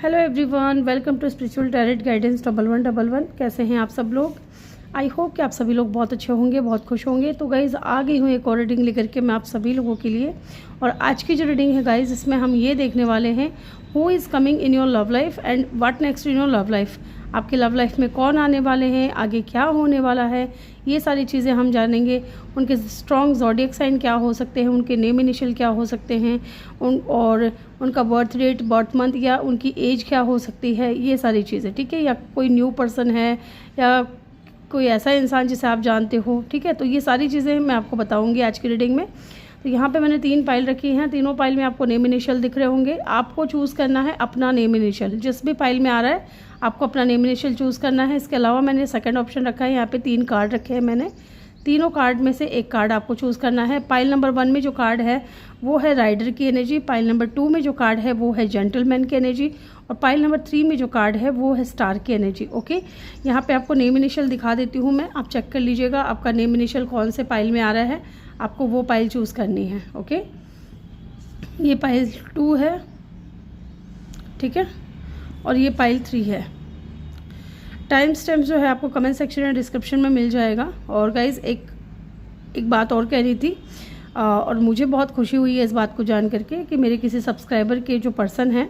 Hello everyone, welcome to spiritual tarot guidance 1111। कैसे हैं आप सब लोग? आई होप कि आप सभी लोग बहुत अच्छे होंगे, बहुत खुश होंगे। तो गाइज़ आ गई हूँ एक और रीडिंग लेकर के मैं आप सभी लोगों के लिए। और आज की जो रीडिंग है गाइज़, इसमें हम ये देखने वाले हैं who is coming in your love life and what next in your love life. आपकी लव लाइफ में कौन आने वाले हैं, आगे क्या होने वाला है, ये सारी चीज़ें हम जानेंगे। उनके स्ट्रॉन्ग ज़ोडिएक साइन क्या हो सकते हैं, उनके नेम इनिशियल क्या हो सकते हैं, और उनका बर्थ डेट, बर्थ मंथ या उनकी एज क्या हो सकती है, ये सारी चीज़ें। ठीक है, या कोई न्यू पर्सन है या कोई ऐसा इंसान जिसे आप जानते हो। ठीक है, तो ये सारी चीज़ें मैं आपको बताऊंगी आज की रीडिंग में। तो यहाँ पे मैंने 3 पाइल रखी हैं, तीनों पाइल में आपको नेम इनिशियल दिख रहे होंगे। आपको चूज़ करना है अपना नेम इनिशियल, जिस भी पाइल में आ रहा है आपको अपना नेम इनिशियल चूज़ करना है। इसके अलावा मैंने सेकंड ऑप्शन रखा है, यहाँ पे 3 कार्ड रखे हैं मैंने। तीनों कार्ड में से एक कार्ड आपको चूज़ करना है। पाइल नंबर 1 में जो कार्ड है वो है राइडर की एनर्जी, पाइल नंबर 2 में जो कार्ड है वो है जेंटलमैन की एनर्जी, और पाइल नंबर 3 में जो कार्ड है वो है स्टार की एनर्जी। ओके, यहाँ पे आपको नेम इनिशियल दिखा देती हूँ मैं, आप चेक कर लीजिएगा आपका नेम इनिशियल कौन से पाइल में आ रहा है, आपको वो पाइल चूज़ करनी है। ओके, ये पाइल 2 है, ठीक है, और ये पाइल 3 है। टाइम स्टैम्प जो है आपको कमेंट सेक्शन या डिस्क्रिप्शन में मिल जाएगा। और गाइज़ एक बात और कह रही थी, और मुझे बहुत खुशी हुई है इस बात को जान करके कि मेरे किसी सब्सक्राइबर के जो पर्सन हैं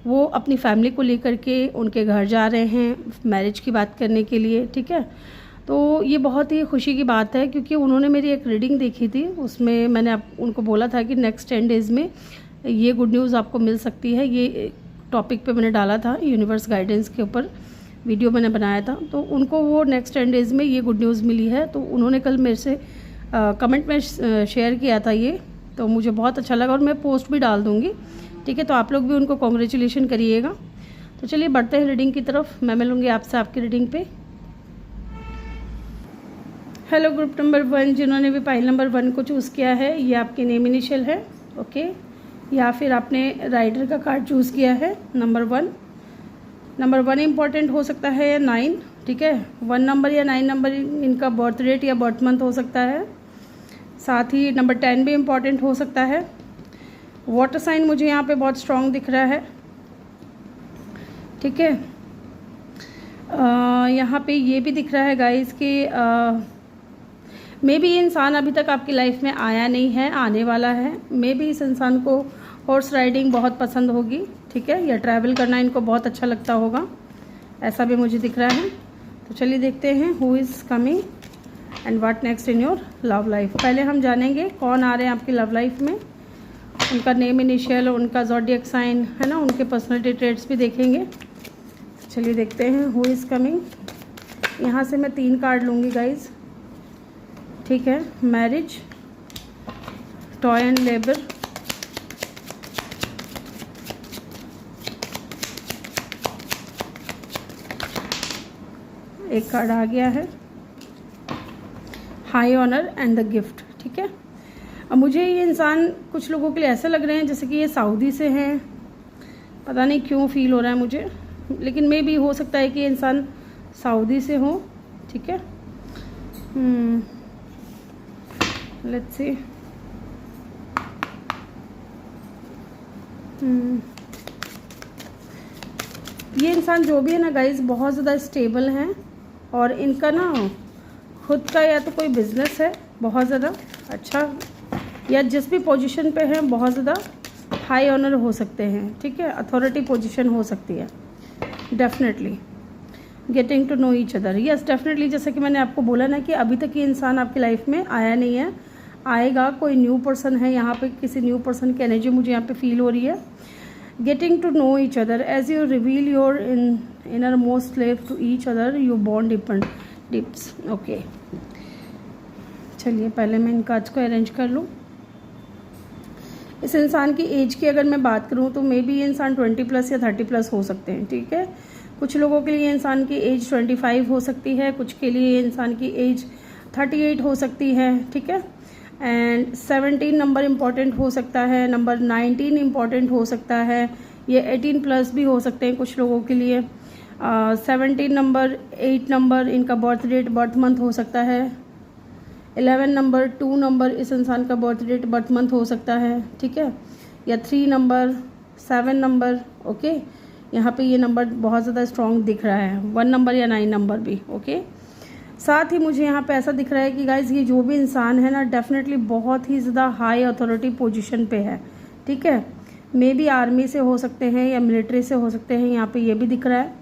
वो अपनी फैमिली को लेकर के उनके घर जा रहे हैं मैरिज की बात करने के लिए। ठीक है, तो ये बहुत ही खुशी की बात है, क्योंकि उन्होंने मेरी एक रीडिंग देखी थी, उसमें मैंने उनको बोला था कि नेक्स्ट 10 डेज़ में ये गुड न्यूज़ आपको मिल सकती है। ये टॉपिक पे मैंने डाला था, यूनिवर्स गाइडेंस के ऊपर वीडियो मैंने बनाया था, तो उनको वो नेक्स्ट 10 डेज़ में ये गुड न्यूज़ मिली है। तो उन्होंने कल मेरे से कमेंट में शेयर किया था ये, तो मुझे बहुत अच्छा लगा और मैं पोस्ट भी डाल दूँगी। ठीक है, तो आप लोग भी उनको कॉन्ग्रेचुलेशन करिएगा। तो चलिए बढ़ते हैं रीडिंग की तरफ। मैं मिलूँगी आपसे आपकी रीडिंग पे। हेलो ग्रुप नंबर 1, जिन्होंने भी पाइल नंबर 1 को चूज़ किया है, ये आपके नेम इनिशियल है। ओके, या फिर आपने राइडर का कार्ड चूज़ किया है नंबर 1। नंबर 1 इम्पॉर्टेंट हो सकता है या 9। ठीक है, 1 नंबर या 9 नंबर इनका बर्थ डेट या बर्थ मंथ हो सकता है। साथ ही नंबर 10 भी इम्पॉर्टेंट हो सकता है। वाटर साइन मुझे यहाँ पे बहुत स्ट्रॉन्ग दिख रहा है। ठीक है, यहाँ पे ये भी दिख रहा है गाइस कि मे बी ये इंसान अभी तक आपकी लाइफ में आया नहीं है, आने वाला है। मे बी इस इंसान को हॉर्स राइडिंग बहुत पसंद होगी। ठीक है, या ट्रैवल करना इनको बहुत अच्छा लगता होगा, ऐसा भी मुझे दिख रहा है। तो चलिए देखते हैं who is coming and what next in your love life. पहले हम जानेंगे कौन आ रहे हैं आपकी लव लाइफ में, उनका नेम इनिशियल, उनका ज़ोडिएक साइन है ना, उनके पर्सनैलिटी ट्रेट्स भी देखेंगे। चलिए देखते हैं हु इज़ कमिंग। यहाँ से मैं 3 कार्ड लूँगी गाइज। ठीक है, मैरिज, टॉय एंड लेबर, एक कार्ड आ गया है, high honour and the gift. ठीक है, अब मुझे ये इंसान कुछ लोगों के लिए ऐसे लग रहे हैं जैसे कि ये सऊदी से हैं, पता नहीं क्यों फील हो रहा है मुझे, लेकिन मे भी हो सकता है कि ये इंसान सऊदी से हो। ठीक है, लेट्स सी। ये इंसान जो भी है ना गाइज, बहुत ज़्यादा स्टेबल हैं, और इनका ना खुद का या तो कोई बिजनेस है बहुत ज़्यादा अच्छा, या जिस भी पोजीशन पे हैं बहुत ज़्यादा हाई ऑनर हो सकते हैं। ठीक है, अथॉरिटी पोजीशन हो सकती है। Definitely getting to know each other, yes definitely. जैसे कि मैंने आपको बोला ना कि अभी तक ये इंसान आपकी लाइफ में आया नहीं है, आएगा। कोई न्यू पर्सन है यहाँ पे, किसी न्यू पर्सन की एनर्जी मुझे यहाँ पे फील हो रही है। Getting to know each other as you reveal your inner most slave to each other, you bond dips. Okay, चलिए पहले मैं इन कार्ड्स को अरेंज कर लूँ। इस इंसान की एज की अगर मैं बात करूँ तो मे बी ये इंसान 20+ या 30+ हो सकते हैं। ठीक है, कुछ लोगों के लिए इंसान की एज 25 हो सकती है, कुछ के लिए इंसान की एज 38 हो सकती है। ठीक है, एंड 17 नंबर इम्पॉर्टेंट हो सकता है, नंबर 19 इम्पॉर्टेंट हो सकता है, ये 18+ भी हो सकते हैं कुछ लोगों के लिए। 17 नंबर, 8 नंबर इनका बर्थ डेट, बर्थ मंथ हो सकता है। 11 नंबर, 2 नंबर इस इंसान का बर्थ डेट, बर्थ मंथ हो सकता है। ठीक है, या 3 नंबर, 7 नंबर। ओके, यहाँ पे ये नंबर बहुत ज़्यादा स्ट्रॉन्ग दिख रहा है, 1 नंबर या 9 नंबर भी। ओके, साथ ही मुझे यहाँ पे ऐसा दिख रहा है कि गाइज ये जो भी इंसान है ना, डेफिनेटली बहुत ही ज़्यादा हाई अथॉरिटी पोजीशन पे है। ठीक है, मे बी आर्मी से हो सकते हैं या मिलिट्री से हो सकते हैं, यहाँ पे ये भी दिख रहा है।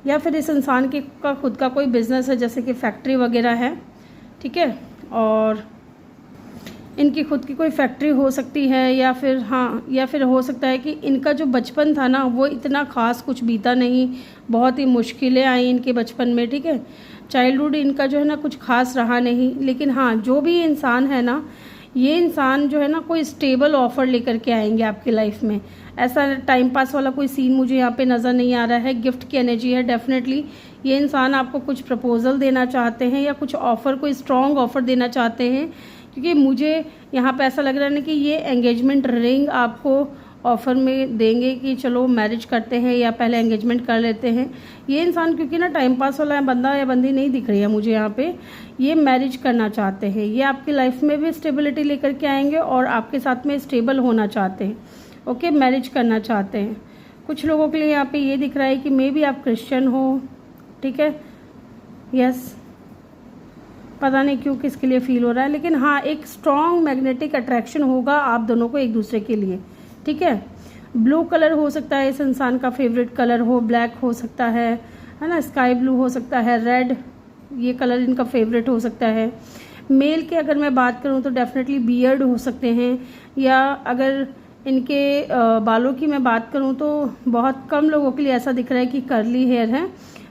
या फिर इस इंसान के का खुद का कोई बिजनेस है, जैसे कि फैक्ट्री वगैरह है। ठीक है, और इनकी खुद की कोई फैक्ट्री हो सकती है, या फिर हाँ, या फिर हो सकता है कि इनका जो बचपन था ना, वो इतना ख़ास कुछ बीता नहीं, बहुत ही मुश्किलें आई इनके बचपन में। ठीक है, चाइल्डहुड इनका जो है ना कुछ खास रहा नहीं। लेकिन हाँ, जो भी इंसान है ना, ये इंसान जो है ना कोई स्टेबल ऑफ़र लेकर के आएंगे आपकी लाइफ में। ऐसा टाइम पास वाला कोई सीन मुझे यहाँ पे नज़र नहीं आ रहा है। गिफ्ट की एनर्जी है डेफिनेटली। ये इंसान आपको कुछ प्रपोजल देना चाहते हैं या कुछ ऑफ़र, कोई स्ट्रॉन्ग ऑफ़र देना चाहते हैं, क्योंकि मुझे यहाँ पे ऐसा लग रहा है ना कि ये एंगेजमेंट रिंग आपको ऑफ़र में देंगे कि चलो मैरिज करते हैं या पहले एंगेजमेंट कर लेते हैं। ये इंसान क्योंकि ना टाइम पास वाला बंदा या बंदी नहीं दिख रही है मुझे यहाँ पे, ये मैरिज करना चाहते हैं। ये आपकी लाइफ में भी स्टेबिलिटी लेकर के आएंगे और आपके साथ में स्टेबल होना चाहते हैं। ओके, मैरिज करना चाहते हैं। कुछ लोगों के लिए यहाँ पे ये दिख रहा है कि मे बी आप क्रिश्चियन हो। ठीक है, यस, पता नहीं क्यों किसके लिए फील हो रहा है, लेकिन हाँ, एक स्ट्रॉन्ग मैग्नेटिक अट्रैक्शन होगा आप दोनों को एक दूसरे के लिए। ठीक है, ब्लू कलर हो सकता है इस इंसान का फेवरेट कलर हो, ब्लैक हो सकता है ना, स्काई ब्लू हो सकता है, रेड, ये कलर इनका फेवरेट हो सकता है। मेल की अगर मैं बात करूँ तो डेफिनेटली बियर्ड हो सकते हैं, या अगर इनके बालों की मैं बात करूँ तो बहुत कम लोगों के लिए ऐसा दिख रहा है कि कर्ली हेयर है,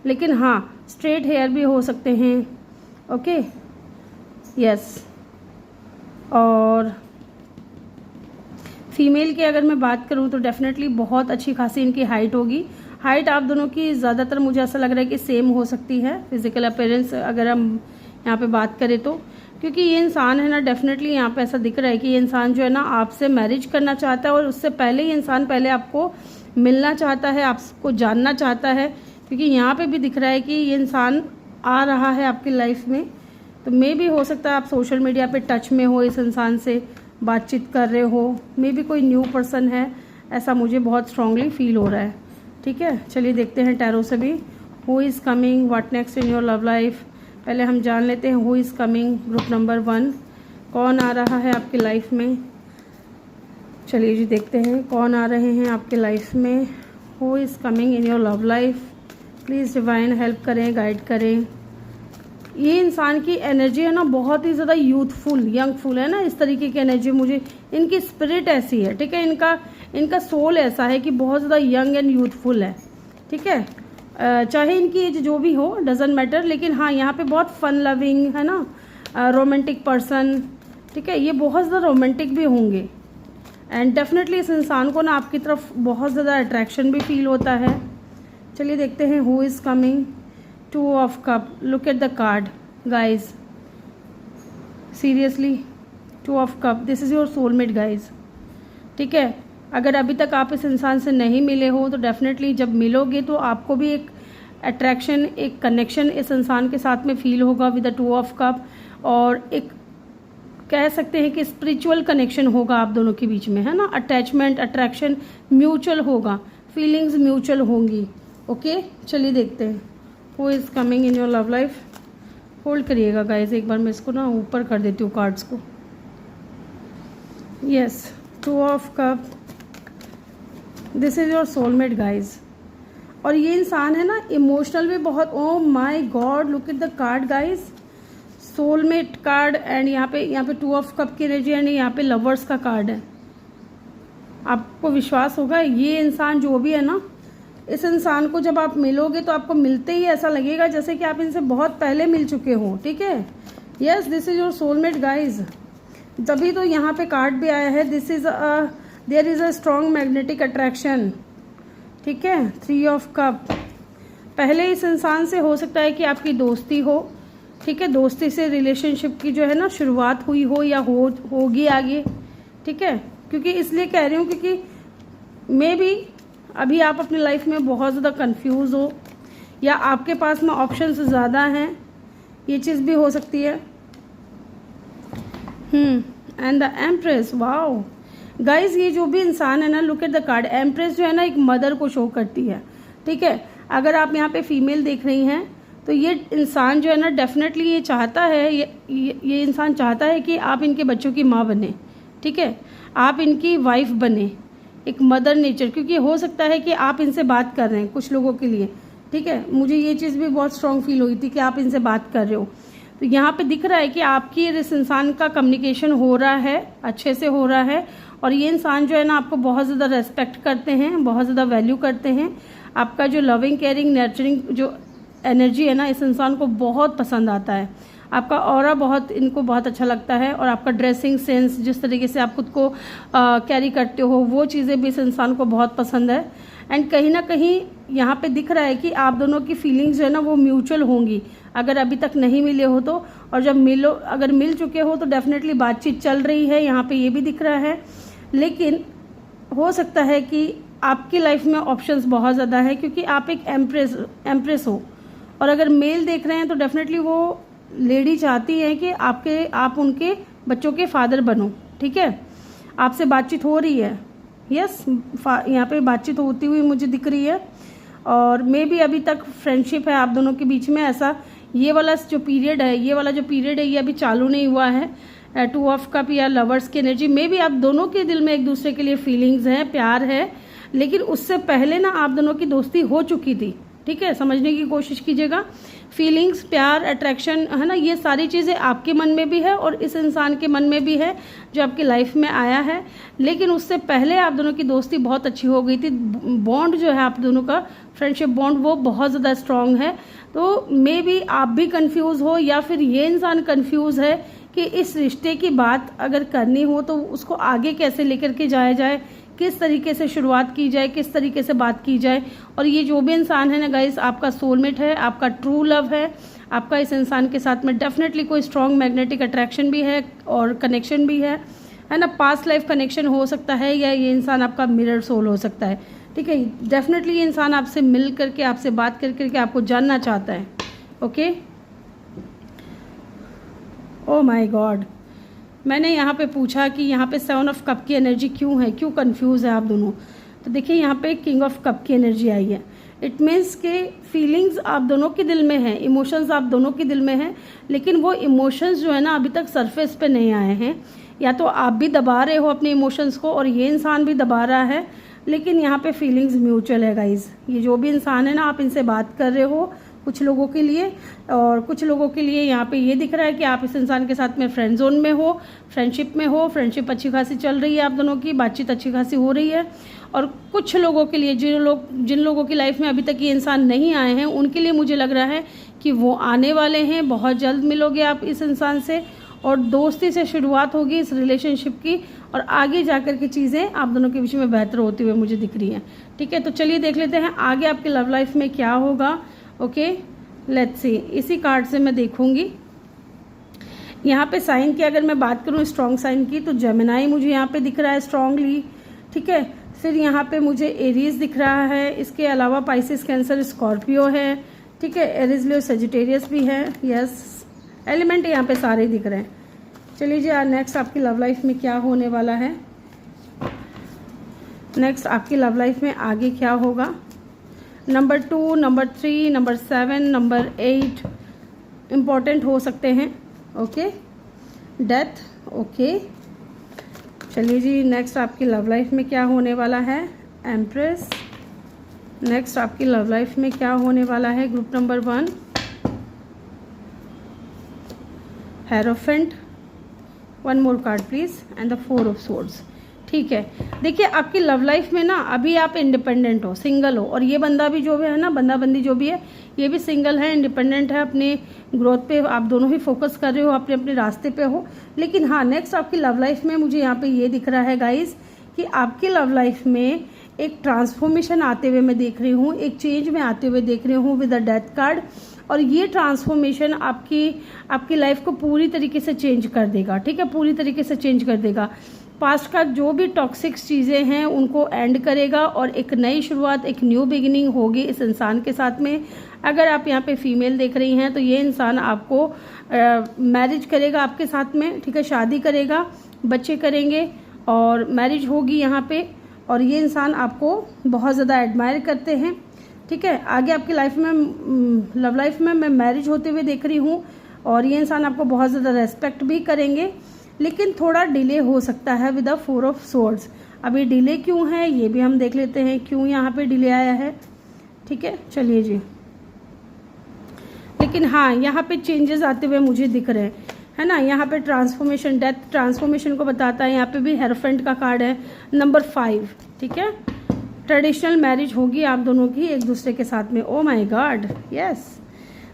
लेकिन हाँ, स्ट्रेट हेयर भी हो सकते हैं। Okay, yes. और फीमेल की अगर मैं बात करूं तो डेफिनेटली बहुत अच्छी खासी इनकी हाइट होगी। हाइट आप दोनों की ज़्यादातर मुझे ऐसा लग रहा है कि सेम हो सकती है, फिजिकल अपीयरेंस अगर हम यहाँ पे बात करें तो, क्योंकि ये इंसान है ना, डेफिनेटली यहाँ पे ऐसा दिख रहा है कि ये इंसान जो है ना आपसे मैरिज करना चाहता है, और उससे पहले ये इंसान पहले आपको मिलना चाहता है, आपको जानना चाहता है, क्योंकि यहाँ पे भी दिख रहा है कि ये इंसान आ रहा है आपकी लाइफ में। तो मे भी हो सकता है आप सोशल मीडिया पे टच में हो, इस इंसान से बातचीत कर रहे हो, मे भी कोई न्यू पर्सन है, ऐसा मुझे बहुत स्ट्रांगली फील हो रहा है। ठीक है, चलिए देखते हैं टैरो से भी, who is coming, what next in your love life. पहले हम जान लेते हैं who is coming, group number 1, कौन आ रहा है आपकी लाइफ में। चलिए जी देखते हैं कौन आ रहे हैं आपके लाइफ में, who is coming in your love life. Please divine help करें, गाइड करें। ये इंसान की एनर्जी है ना बहुत ही ज़्यादा यूथफुल, यंगफुल है ना, इस तरीके की एनर्जी मुझे, इनकी स्पिरिट ऐसी है। ठीक है, इनका सोल ऐसा है कि बहुत ज़्यादा यंग एंड यूथफुल है। ठीक है, चाहे इनकी एज जो भी हो, डजेंट मैटर, लेकिन हाँ, यहाँ पे बहुत फन लविंग है ना, रोमांटिक पर्सन। ठीक है, ये बहुत ज़्यादा रोमांटिक भी होंगे, एंड डेफिनेटली इस इंसान को ना आपकी तरफ बहुत ज़्यादा अट्रैक्शन भी फील होता है। चलिए देखते हैं who is coming. 2 of cup, look at the card guys, seriously 2 of cup, this is your soulmate guys। ठीक है, अगर अभी तक आप इस इंसान से नहीं मिले हो तो डेफिनेटली जब मिलोगे तो आपको भी एक अट्रैक्शन, एक कनेक्शन इस इंसान के साथ में फील होगा विद द 2 of cup, और एक कह सकते हैं कि स्पिरिचुअल कनेक्शन होगा आप दोनों के बीच में, है ना, अटैचमेंट, अट्रैक्शन म्यूचुअल होगा, फीलिंग्स म्यूचुअल होंगी। ओके, चलिए देखते हैं who is coming in your love life. Hold करिएगा गाइज, एक बार मैं इसको ना ऊपर कर देती हूँ कार्ड्स को। Yes, 2 of cup, this is your soulmate guys. और ये इंसान है ना इमोशनल भी बहुत, oh my god, look at the card guys, soulmate card, and यहाँ पे 2 of cup की एनर्जी, एंड यहाँ पे लवर्स का कार्ड है। आपको विश्वास होगा ये इंसान जो भी है ना, इस इंसान को जब आप मिलोगे तो आपको मिलते ही ऐसा लगेगा जैसे कि आप इनसे बहुत पहले मिल चुके हो। ठीक है, yes, this is your soulmate guys. तभी तो यहाँ पे कार्ड भी आया है, this is there is a strong magnetic attraction. ठीक है, 3 of cup, पहले इस इंसान से हो सकता है कि आपकी दोस्ती हो। ठीक है, दोस्ती से रिलेशनशिप की जो है ना शुरुआत हुई हो या होगी आगे। ठीक है, क्योंकि इसलिए कह रही हूँ क्योंकि मे बी अभी आप अपनी लाइफ में बहुत ज़्यादा कंफ्यूज हो, या आपके पास में ऑप्शंस ज़्यादा हैं, ये चीज़ भी हो सकती है। And the empress, wow guys, ये जो भी इंसान है ना, look at the card, empress जो है ना एक मदर को शो करती है। ठीक है। अगर आप यहाँ पे फीमेल देख रही हैं तो ये इंसान जो है ना डेफिनेटली ये चाहता है, ये इंसान चाहता है कि आप इनके बच्चों की माँ बने, ठीक है, आप इनकी वाइफ बने, एक मदर नेचर, क्योंकि हो सकता है कि आप इनसे बात कर रहे हैं कुछ लोगों के लिए, ठीक है। मुझे ये चीज़ भी बहुत स्ट्रांग फील हुई थी कि आप इनसे बात कर रहे हो। तो यहाँ पे दिख रहा है कि आपकी इस इंसान का कम्युनिकेशन हो रहा है, अच्छे से हो रहा है, और ये इंसान जो है ना आपको बहुत ज़्यादा रेस्पेक्ट करते हैं, बहुत ज़्यादा वैल्यू करते हैं। आपका जो लविंग केयरिंग नर्चरिंग जो एनर्जी है ना इस इंसान को बहुत पसंद आता है। आपका ऑरा बहुत इनको बहुत अच्छा लगता है, और आपका ड्रेसिंग सेंस, जिस तरीके से आप खुद को कैरी करते हो, वो चीज़ें भी इस इंसान को बहुत पसंद है। एंड कहीं ना कहीं यहाँ पे दिख रहा है कि आप दोनों की फीलिंग्स जो है ना वो म्यूचुअल होंगी, अगर अभी तक नहीं मिले हो तो, और जब अगर मिल चुके हो तो डेफिनेटली बातचीत चल रही है, यहाँ पे ये भी दिख रहा है। लेकिन हो सकता है कि आपकी लाइफ में ऑप्शंस बहुत ज़्यादा है, क्योंकि आप एक एम्प्रेस हो, और अगर मेल देख रहे हैं तो डेफिनेटली वो लेडी चाहती है कि आप उनके बच्चों के फादर बनो, ठीक है। आपसे बातचीत हो रही है, यस, यहाँ पे बातचीत होती हुई मुझे दिख रही है, और मे भी अभी तक फ्रेंडशिप है आप दोनों के बीच में। ऐसा ये वाला जो पीरियड है, ये अभी चालू नहीं हुआ है। 2 ऑफ कप या लवर्स की एनर्जी, मे भी आप दोनों के दिल में एक दूसरे के लिए फीलिंग्स हैं, प्यार है, लेकिन उससे पहले ना आप दोनों की दोस्ती हो चुकी थी, ठीक है। समझने की कोशिश कीजिएगा, फीलिंग्स, प्यार, अट्रैक्शन है ना, ये सारी चीज़ें आपके मन में भी है और इस इंसान के मन में भी है जो आपकी लाइफ में आया है। लेकिन उससे पहले आप दोनों की दोस्ती बहुत अच्छी हो गई थी, बॉन्ड जो है आप दोनों का, फ्रेंडशिप बॉन्ड, वो बहुत ज़्यादा स्ट्रांग है। तो मे बी आप भी कंफ्यूज हो, या फिर ये इंसान कंफ्यूज है कि इस रिश्ते की बात अगर करनी हो तो उसको आगे कैसे लेकर के जाया जाए, किस तरीके से शुरुआत की जाए, किस तरीके से बात की जाए। और ये जो भी इंसान है ना गाइस, आपका सोलमेट है, आपका ट्रू लव है, आपका इस इंसान के साथ में डेफिनेटली कोई स्ट्रॉन्ग मैग्नेटिक अट्रैक्शन भी है और कनेक्शन भी है ना। पास्ट लाइफ कनेक्शन हो सकता है, या ये इंसान आपका मिरर सोल हो सकता है, ठीक है। डेफिनेटली ये इंसान आपसे मिल करके, आपसे बात कर करके आपको जानना चाहता है, ओके। ओ माय गॉड, मैंने यहाँ पे पूछा कि यहाँ पे 7 ऑफ कप की एनर्जी क्यों है, क्यों कंफ्यूज है आप दोनों। तो देखिए यहाँ पे किंग ऑफ कप की एनर्जी आई है। इट मीन्स के फीलिंग्स आप दोनों के दिल में है, इमोशंस आप दोनों के दिल में है, लेकिन वो इमोशंस जो है ना अभी तक सरफेस पे नहीं आए हैं। या तो आप भी दबा रहे हो अपने इमोशंस को और ये इंसान भी दबा रहा है, लेकिन यहाँ पे फीलिंग्स म्यूचुअल है गाइज। ये जो भी इंसान है ना, आप इनसे बात कर रहे हो कुछ लोगों के लिए, और कुछ लोगों के लिए यहाँ पे ये दिख रहा है कि आप इस इंसान के साथ में फ्रेंड जोन में हो, फ्रेंडशिप में हो, फ्रेंडशिप अच्छी खासी चल रही है, आप दोनों की बातचीत अच्छी खासी हो रही है। और कुछ लोगों के लिए, जिन लोगों की लाइफ में अभी तक ये इंसान नहीं आए हैं, उनके लिए मुझे लग रहा है कि वो आने वाले हैं। बहुत जल्द मिलोगे आप इस इंसान से, और दोस्ती से शुरुआत होगी इस रिलेशनशिप की, और आगे जाकर के चीज़ें आप दोनों के बीच में बेहतर होती हुई मुझे दिख रही हैं, ठीक है। तो चलिए देख लेते हैं आगे आपके लव लाइफ में क्या होगा, ओके, लेट्स सी। इसी कार्ड से मैं देखूंगी। यहाँ पे साइन की अगर मैं बात करूँ स्ट्रॉन्ग साइन की, तो जेमिनाई मुझे यहाँ पे दिख रहा है स्ट्रांगली, ठीक है। फिर यहाँ पे मुझे एरीज दिख रहा है, इसके अलावा पाइसिस, कैंसर, स्कॉर्पियो है, ठीक है। एरीज, लियो, सेजिटेरियस भी है, यस, एलिमेंट यहाँ पे सारे दिख रहे हैं। चलिए जी, नेक्स्ट आपकी लव लाइफ में क्या होने वाला है, नेक्स्ट आपकी लव लाइफ में आगे क्या होगा। Number 2, number 3, number 7, number 8 important हो सकते हैं, ओके। Death, okay. चलिए जी, नेक्स्ट आपकी लव लाइफ में क्या होने वाला है, एम्प्रेस। नेक्स्ट आपकी लव लाइफ में क्या होने वाला है, group number 1, hierophant. 1 more card please, and the 4 of swords, ठीक है। देखिए आपकी लव लाइफ में ना अभी आप इंडिपेंडेंट हो, सिंगल हो, और ये बंदा भी जो भी है ना, बंदा बंदी जो भी है, ये भी सिंगल है, इंडिपेंडेंट है, अपने ग्रोथ पे आप दोनों ही फोकस कर रहे हो, अपने अपने रास्ते पे हो। लेकिन हाँ, नेक्स्ट आपकी लव लाइफ में मुझे यहाँ पे ये दिख रहा है गाइज कि आपकी लव लाइफ में एक ट्रांसफॉर्मेशन आते हुए मैं देख रही हूँ, एक चेंज में आते हुए देख रही हूँ विद द डेथ कार्ड। और ये ट्रांसफॉर्मेशन आपकी लाइफ को पूरी तरीके से चेंज कर देगा, ठीक है, पूरी तरीके से चेंज कर देगा। पास्ट का जो भी टॉक्सिक चीज़ें हैं उनको एंड करेगा, और एक नई शुरुआत, एक न्यू बिगिनिंग होगी इस इंसान के साथ में। अगर आप यहाँ पे फीमेल देख रही हैं तो ये इंसान आपको मैरिज करेगा आपके साथ में, ठीक है, शादी करेगा, बच्चे करेंगे और मैरिज होगी यहाँ पे। और ये इंसान आपको बहुत ज़्यादा एडमायर करते हैं, ठीक है। आगे आपकी लाइफ में, लव लाइफ में मैं मैरिज होते हुए देख रही हूँ, और ये इंसान आपको बहुत ज़्यादा रेस्पेक्ट भी करेंगे, लेकिन थोड़ा डिले हो सकता है विद द 4 ऑफ सोर्ड्स। अभी डिले क्यों है ये भी हम देख लेते हैं, क्यों यहाँ पे डिले आया है। ठीक है, चलिए जी। लेकिन हाँ, यहाँ पे चेंजेस आते हुए मुझे दिख रहे हैं, है ना। यहाँ पे ट्रांसफॉर्मेशन, डेथ ट्रांसफॉर्मेशन को बताता है। यहाँ पे भी हेरोफेंट का कार्ड है, नंबर 5। ठीक है, ट्रेडिशनल मैरिज होगी आप दोनों की एक दूसरे के साथ में। Oh my God, yes.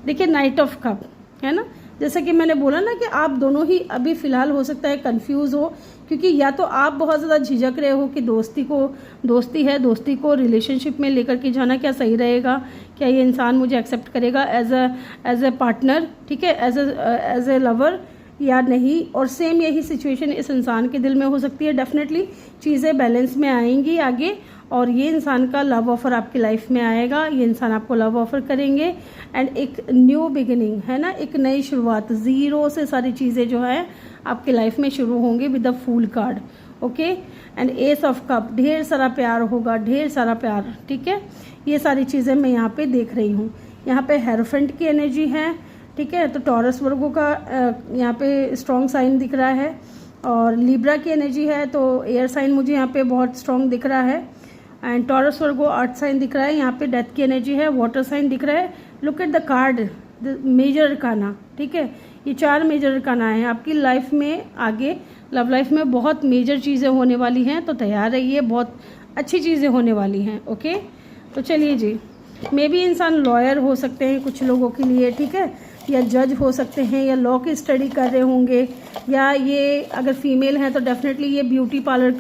देखिए, नाइट ऑफ कप है ना, जैसा कि मैंने बोला ना कि आप दोनों ही अभी फ़िलहाल हो सकता है कंफ्यूज हो, क्योंकि या तो आप बहुत ज़्यादा झिझक रहे हो कि दोस्ती को रिलेशनशिप में लेकर के जाना क्या सही रहेगा, क्या ये इंसान मुझे एक्सेप्ट करेगा एज ए पार्टनर, ठीक है, एज ए लवर या नहीं। और सेम यही सिचुएशन इस इंसान के दिल में हो सकती है। डेफिनेटली चीज़ें बैलेंस में आएंगी आगे, और ये इंसान का लव ऑफर आपकी लाइफ में आएगा। ये इंसान आपको लव ऑफर करेंगे, एंड एक न्यू बिगिनिंग है ना, एक नई शुरुआत, ज़ीरो से सारी चीज़ें जो है आपकी लाइफ में शुरू होंगी with the fool card. Okay, and ace of cup, ढेर सारा प्यार होगा, ढेर सारा प्यार। ठीक है, ये सारी चीज़ें मैं यहाँ पे देख रही हूँ। यहाँ पे हेरोफेंट की एनर्जी है, ठीक है, तो टॉरस वर्गो का यहाँ पे स्ट्रॉन्ग साइन दिख रहा है, और लिब्रा की एनर्जी है, तो एयर साइन मुझे यहाँ पे बहुत स्ट्रॉन्ग दिख रहा है, and Taurus Virgo earth sign दिख रहा है। यहाँ पे डेथ की एनर्जी है, वाटर साइन दिख रहा है। Look at the card, the major arcana. ठीक है, ये 4 मेजर अरकाना है। आपकी लाइफ में आगे लव लाइफ में बहुत मेजर चीज़ें होने वाली हैं, तो तैयार रहिए, बहुत अच्छी चीज़ें होने वाली हैं। ओके, तो चलिए जी। मे बी इंसान लॉयर हो सकते हैं कुछ लोगों के लिए, ठीक है, या जज हो सकते हैं, या लॉ की स्टडी कर रहे होंगे, या ये अगर फीमेल हैं तो डेफिनेटली ये ब्यूटी पार्लर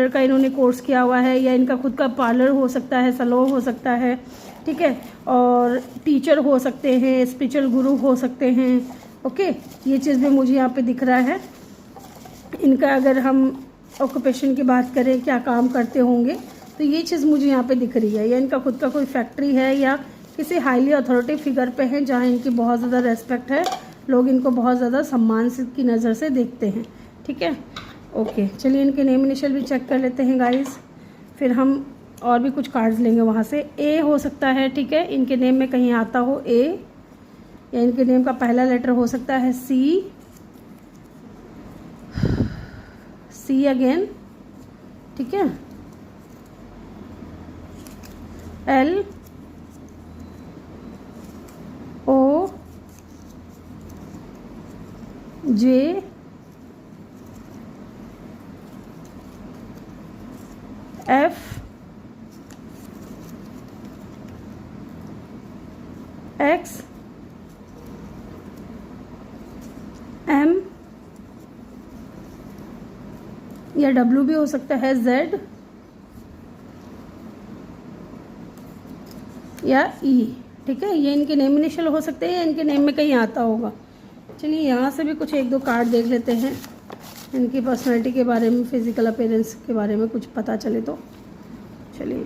का इन्होंने कोर्स किया हुआ है, या इनका खुद का पार्लर हो सकता है, सैलून हो सकता है। ठीक है, और टीचर हो सकते हैं, स्पिरिचुअल गुरु हो सकते हैं। ओके, ये चीज़ भी मुझे यहाँ पे दिख रहा है। इनका अगर हम ऑक्यूपेशन की बात करें, क्या काम करते होंगे, तो ये चीज़ मुझे यहाँ पे दिख रही है। या इनका खुद का कोई फैक्ट्री है, या किसी हाईली अथॉरिटी फिगर पे हैं जहाँ इनकी बहुत ज़्यादा रेस्पेक्ट है, लोग इनको बहुत ज़्यादा सम्मान की नज़र से देखते हैं। ठीक है, ओके, चलिए इनके नेम इनिशियल भी चेक कर लेते हैं गाइस, फिर हम और भी कुछ कार्ड्स लेंगे वहाँ से। ए हो सकता है, ठीक है, इनके नेम में कहीं आता हो ए, या इनके नेम का पहला लेटर हो सकता है सी अगेन, ठीक है, एल, ओ, जे, एफ, एक्स, एम, या डब्ल्यू भी हो सकता है, जेड या ई। ठीक है, ये इनके नेम इनिशियल हो सकते हैं, या इनके नेम में कहीं आता होगा। चलिए यहाँ से भी कुछ 1-2 कार्ड देख लेते हैं, इनकी पर्सनैलिटी के बारे में, फिजिकल अपीयरेंस के बारे में कुछ पता चले तो। चलिए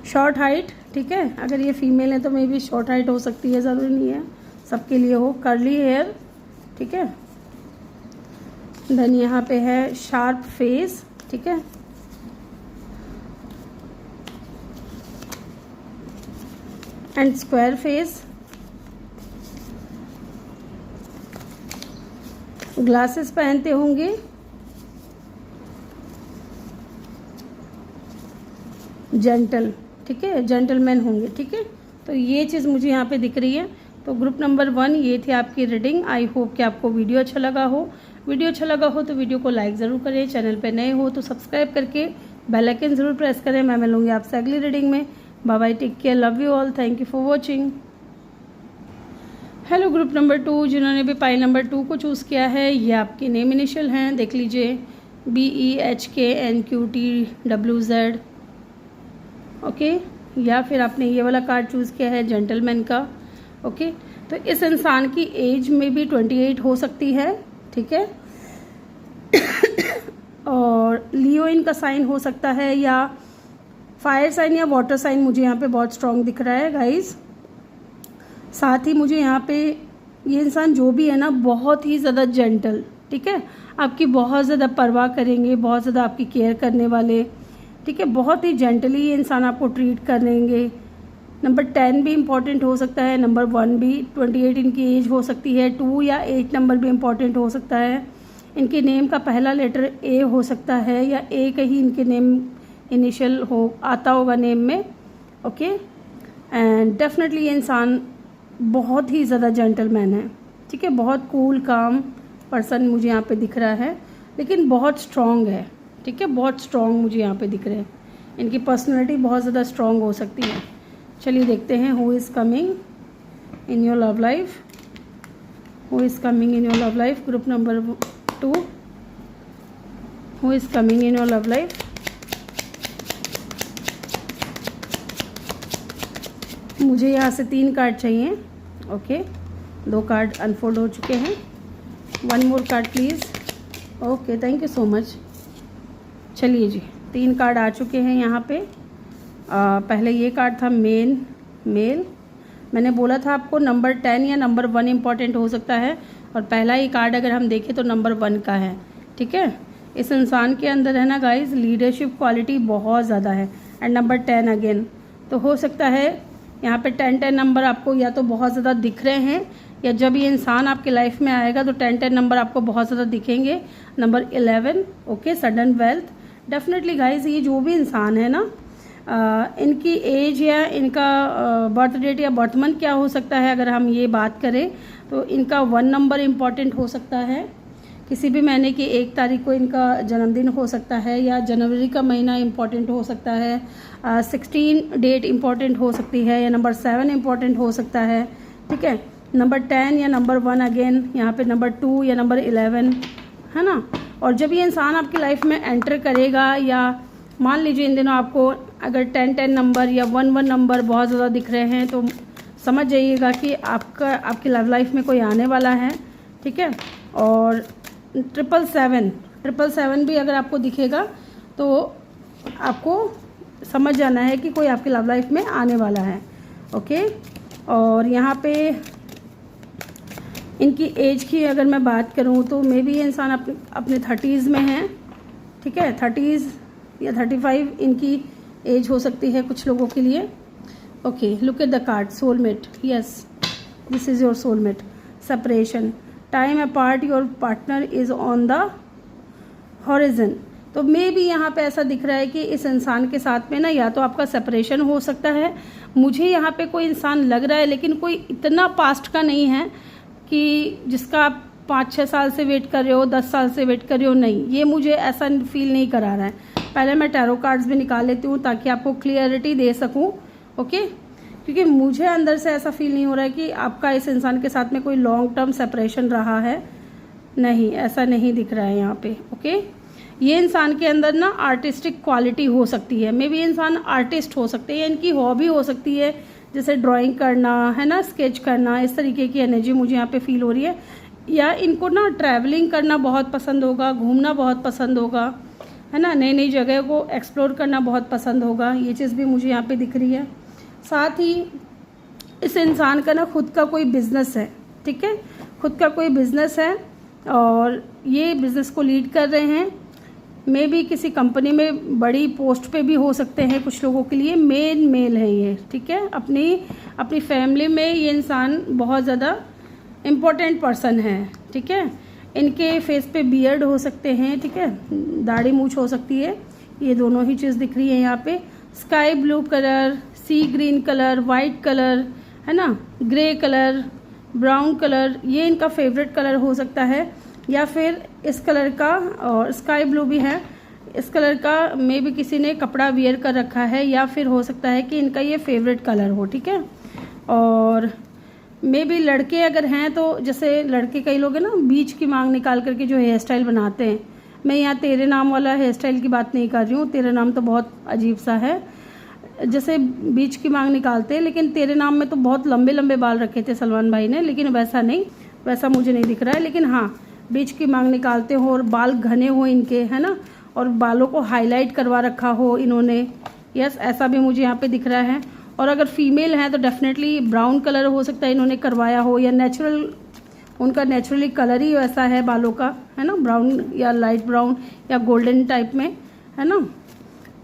शॉर्ट हाइट, ठीक है, अगर ये फीमेल है तो मे बी शॉर्ट हाइट हो सकती है, ज़रूरी नहीं है सबके लिए हो। कर्ली हेयर, ठीक है, देन यहाँ पे है शार्प फेस, ठीक है, एंड स्क्वायर फेस, ग्लासेस पहनते होंगे, जेंटल, ठीक है, जेंटलमैन होंगे। ठीक है, तो ये चीज़ मुझे यहाँ पे दिख रही है। तो ग्रुप नंबर 1 ये थी आपकी रीडिंग। आई होप कि आपको वीडियो अच्छा लगा हो। वीडियो अच्छा लगा हो तो वीडियो को लाइक ज़रूर करें, चैनल पे नए हो तो सब्सक्राइब करके बेल आइकन ज़रूर प्रेस करें। मैं मिलूँगी आपसे अगली रीडिंग में। Bye bye, take care, love you all, thank you for watching. Hello group number 2, जिन्होंने भी पाइल नंबर 2 को चूज़ किया है, ये आपके नेम इनिशियल हैं, देख लीजिए, BEHKNQTWZ। ओके, या फिर आपने ये वाला कार्ड चूज़ किया है जेंटलमैन का। ओके, तो इस इंसान की एज में भी 28 हो सकती है, ठीक है, और लियो इनका साइन हो सकता है, या फायर साइन या वाटर साइन मुझे यहाँ पे बहुत स्ट्रॉन्ग दिख रहा है गाइस। साथ ही मुझे यहाँ पे ये इंसान जो भी है ना, बहुत ही ज़्यादा जेंटल, ठीक है, आपकी बहुत ज़्यादा परवाह करेंगे, बहुत ज़्यादा आपकी केयर करने वाले, ठीक है, बहुत ही जेंटली ये इंसान आपको ट्रीट करेंगे। नंबर 10 भी इम्पॉर्टेंट हो सकता है, नंबर 1 भी, 28 इनकी एज हो सकती है, 2 या 8 नंबर भी इम्पॉर्टेंट हो सकता है। इनके नेम का पहला लेटर ए हो सकता है या ए का ही इनके नेम इनिशियल हो आता होगा नेम में, ओके। एंड डेफिनेटली ये इंसान बहुत ही ज़्यादा जेंटलमैन है, ठीक है, बहुत कूल काम पर्सन मुझे यहाँ पे दिख रहा है, लेकिन बहुत स्ट्रॉन्ग है, ठीक है, बहुत स्ट्रॉन्ग मुझे यहाँ पे दिख रहे हैं। इनकी पर्सनैलिटी बहुत ज़्यादा स्ट्रॉन्ग हो सकती है। चलिए देखते हैं who is coming in your love life, who is coming in your love life. Group number 2, who is coming in your love life. मुझे यहाँ से 3 कार्ड चाहिए, ओके, 2 कार्ड अनफोल्ड हो चुके हैं। 1 more card please. Okay, thank you so much. चलिए जी, 3 card आ चुके हैं यहाँ पे। पहले ये कार्ड था मेल। मैंने बोला था आपको नंबर 10 या नंबर 1 इम्पॉर्टेंट हो सकता है, और पहला ही कार्ड अगर हम देखें तो नंबर 1 का है, ठीक है। इस इंसान के अंदर है ना गाइस, लीडरशिप क्वालिटी बहुत ज़्यादा है। एंड नंबर 10 अगेन, तो हो सकता है यहाँ पे 10-10 नंबर आपको या तो बहुत ज़्यादा दिख रहे हैं, या जब ये इंसान आपके लाइफ में आएगा तो 10-10 नंबर आपको बहुत ज़्यादा दिखेंगे। Number 11, okay, sudden wealth. Definitely guys, ये जो भी इंसान है ना, इनकी एज या इनका बर्थ डेट या बर्थ मंथ क्या हो सकता है, अगर हम ये बात करें तो इनका 1 नंबर इम्पॉर्टेंट हो सकता है। किसी भी महीने की 1 तारीख को इनका जन्मदिन हो सकता है, या जनवरी का महीना इम्पॉर्टेंट हो सकता है। 16 डेट इम्पॉर्टेंट हो सकती है, या नंबर 7 इम्पॉर्टेंट हो सकता है, ठीक है। नंबर 10 या नंबर 1 अगेन, यहाँ पे नंबर 2 या नंबर 11, है ना। और जब ये इंसान आपकी लाइफ में एंटर करेगा, या मान लीजिए इन दिनों आपको अगर 10-10 नंबर या 1-1 नंबर बहुत ज़्यादा दिख रहे हैं, तो समझ जाइएगा कि आपकी लव लाइफ में कोई आने वाला है, ठीक है। और 777 भी अगर आपको दिखेगा तो आपको समझ जाना है कि कोई आपकी लव लाइफ में आने वाला है, ओके। और यहाँ पे इनकी एज की अगर मैं बात करूँ तो मे बी ये इंसान अपने 30s में है, ठीक है, 30s या 35 इनकी एज हो सकती है कुछ लोगों के लिए, okay. Look at the card, soulmate, yes, this is your soulmate. Separation, time apart, your partner is on the horizon. तो मे भी यहाँ पे ऐसा दिख रहा है कि इस इंसान के साथ में ना या तो आपका सेपरेशन हो सकता है। मुझे यहाँ पे कोई इंसान लग रहा है, लेकिन कोई इतना पास्ट का नहीं है कि जिसका आप 5-6 साल से वेट कर रहे हो, 10 साल से वेट कर रहे हो, नहीं, ये मुझे ऐसा फील नहीं करा रहा है। पहले मैं टैरो कार्ड्स भी निकाल लेती हूँ ताकि आपको क्लियरिटी दे सकूँ, ओके, क्योंकि मुझे अंदर से ऐसा फील नहीं हो रहा है कि आपका इस इंसान के साथ में कोई लॉन्ग टर्म सेपरेशन रहा है, नहीं, ऐसा नहीं दिख रहा है यहाँ पे, ओके। ये इंसान के अंदर ना आर्टिस्टिक क्वालिटी हो सकती है, मे बी इंसान आर्टिस्ट हो सकते हैं, इनकी हॉबी हो सकती है, जैसे ड्राइंग करना, है ना, स्केच करना, इस तरीके की एनर्जी मुझे यहाँ पे फील हो रही है। या इनको ना ट्रैवलिंग करना बहुत पसंद होगा, घूमना बहुत पसंद होगा, है ना, नई नई जगह को एक्सप्लोर करना बहुत पसंद होगा, ये चीज़ भी मुझे यहाँ पे दिख रही है। साथ ही इस इंसान का ना खुद का कोई बिजनेस है, ठीक है, खुद का कोई बिजनेस है और ये बिजनेस को लीड कर रहे हैं। मे भी किसी कंपनी में बड़ी पोस्ट पे भी हो सकते हैं कुछ लोगों के लिए। मेल है ये, ठीक है, अपनी फैमिली में ये इंसान बहुत ज़्यादा इम्पोर्टेंट पर्सन है, ठीक है। इनके फेस पे बियर्ड हो सकते हैं, ठीक है, दाढ़ी मूछ हो सकती है, ये दोनों ही चीज़ दिख रही है यहाँ पे। स्काई ब्लू कलर, सी ग्रीन कलर, वाइट कलर, है ना, ग्रे कलर, ब्राउन कलर, ये इनका फेवरेट कलर हो सकता है, या फिर इस कलर का, और स्काई ब्लू भी है, इस कलर का मे भी किसी ने कपड़ा वियर कर रखा है, या फिर हो सकता है कि इनका ये फेवरेट कलर हो, ठीक है। और मे भी लड़के अगर हैं तो जैसे लड़के कई लोग हैं ना, बीच की मांग निकाल करके जो हेयर स्टाइल बनाते हैं, मैं यहाँ तेरे नाम वाला हेयर स्टाइल की बात नहीं कर रही हूँ, तेरे नाम तो बहुत अजीब सा है, जैसे बीच की मांग निकालते हैं, लेकिन तेरे नाम में तो बहुत लंबे लंबे बाल रखे थे सलमान भाई ने, लेकिन वैसा नहीं, वैसा मुझे नहीं दिख रहा है। लेकिन हाँ, बीच की मांग निकालते हो और बाल घने हो इनके, है ना, और बालों को हाईलाइट करवा रखा हो इन्होंने, यस, ऐसा भी मुझे यहाँ पे दिख रहा है। और अगर फीमेल है तो डेफिनेटली ब्राउन कलर हो सकता है इन्होंने करवाया हो, या नेचुरल उनका नेचुरली कलर ही वैसा है बालों का, है ना, ब्राउन या लाइट ब्राउन या गोल्डन टाइप में, है ना।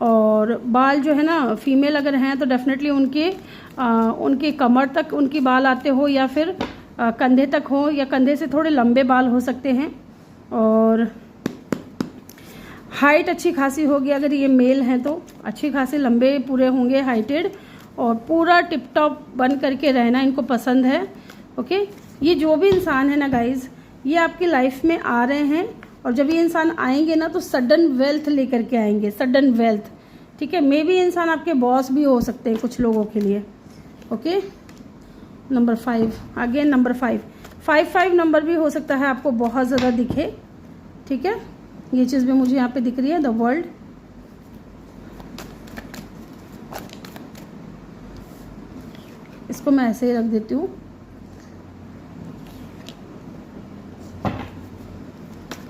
और बाल जो है ना फीमेल अगर हैं तो डेफिनेटली उनके कमर तक उनकी बाल आते हो या फिर कंधे तक हो, या कंधे से थोड़े लंबे बाल हो सकते हैं। और हाइट अच्छी खासी होगी, अगर ये मेल हैं तो अच्छी खासी लंबे पूरे होंगे, हाइटेड, और पूरा टिप टॉप बन करके रहना इनको पसंद है। ओके, ये जो भी इंसान है ना गाइज, ये आपकी लाइफ में आ रहे हैं, और जब ये इंसान आएंगे ना तो सडन वेल्थ लेकर के आएंगे, सडन वेल्थ। ठीक है, मे भी इंसान आपके बॉस भी हो सकते हैं कुछ लोगों के लिए। Okay, number 5, again number 5 number भी हो सकता है आपको बहुत ज़्यादा दिखे। ठीक है, ये चीज़ भी मुझे यहाँ पे दिख रही है, द वर्ल्ड। इसको मैं ऐसे ही रख देती हूँ।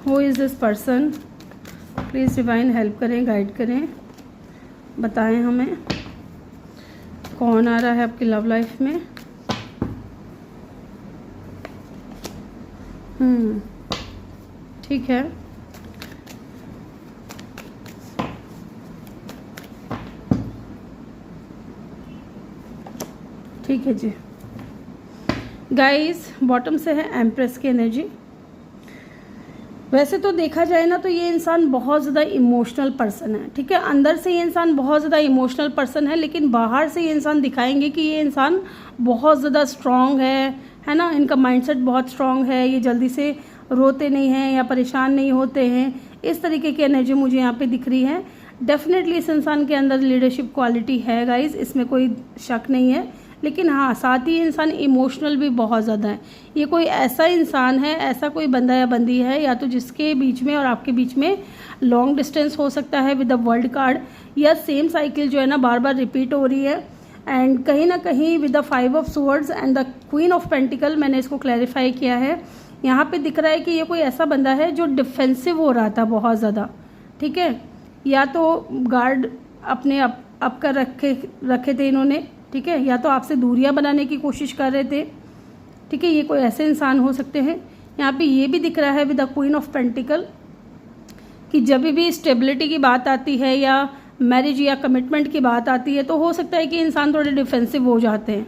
Who is this person, please divine help करें, गाइड करें, बताएं हमें कौन आ रहा है आपकी लव लाइफ में। ठीक है, ठीक है जी गाइस, बॉटम से है एम्प्रेस की एनर्जी। वैसे तो देखा जाए ना तो ये इंसान बहुत ज़्यादा इमोशनल पर्सन है। ठीक है, अंदर से ये इंसान बहुत ज़्यादा इमोशनल पर्सन है, लेकिन बाहर से ये इंसान दिखाएंगे कि ये इंसान बहुत ज़्यादा स्ट्रांग है ना। इनका माइंडसेट बहुत स्ट्रांग है, ये जल्दी से रोते नहीं हैं या परेशान नहीं होते हैं। इस तरीके की एनर्जी मुझे यहाँ पे दिख रही है। डेफिनेटली इस इंसान के अंदर लीडरशिप क्वालिटी है गाइज, इसमें कोई शक नहीं है। लेकिन हाँ, साथ ही इंसान इमोशनल भी बहुत ज़्यादा है। ये कोई ऐसा इंसान है, ऐसा कोई बंदा या बंदी है, या तो जिसके बीच में और आपके बीच में लॉन्ग डिस्टेंस हो सकता है विद द वर्ल्ड कार्ड, या सेम साइकिल जो है ना बार बार रिपीट हो रही है। एंड कहीं ना कहीं with the 5 of swords and the queen of pentacle, मैंने इसको क्लैरिफाई किया है। यहाँ पे दिख रहा है कि ये कोई ऐसा बंदा है जो डिफेंसिव हो रहा था बहुत ज़्यादा। ठीक है, या तो गार्ड अपने अप कर रखे थे इन्होंने। ठीक है, या तो आपसे दूरियां बनाने की कोशिश कर रहे थे। ठीक है, ये कोई ऐसे इंसान हो सकते हैं। यहाँ पे ये भी दिख रहा है with the queen of pentacle कि जब भी स्टेबिलिटी की बात आती है या मैरिज या कमिटमेंट की बात आती है तो हो सकता है कि इंसान थोड़े डिफेंसिव हो जाते हैं।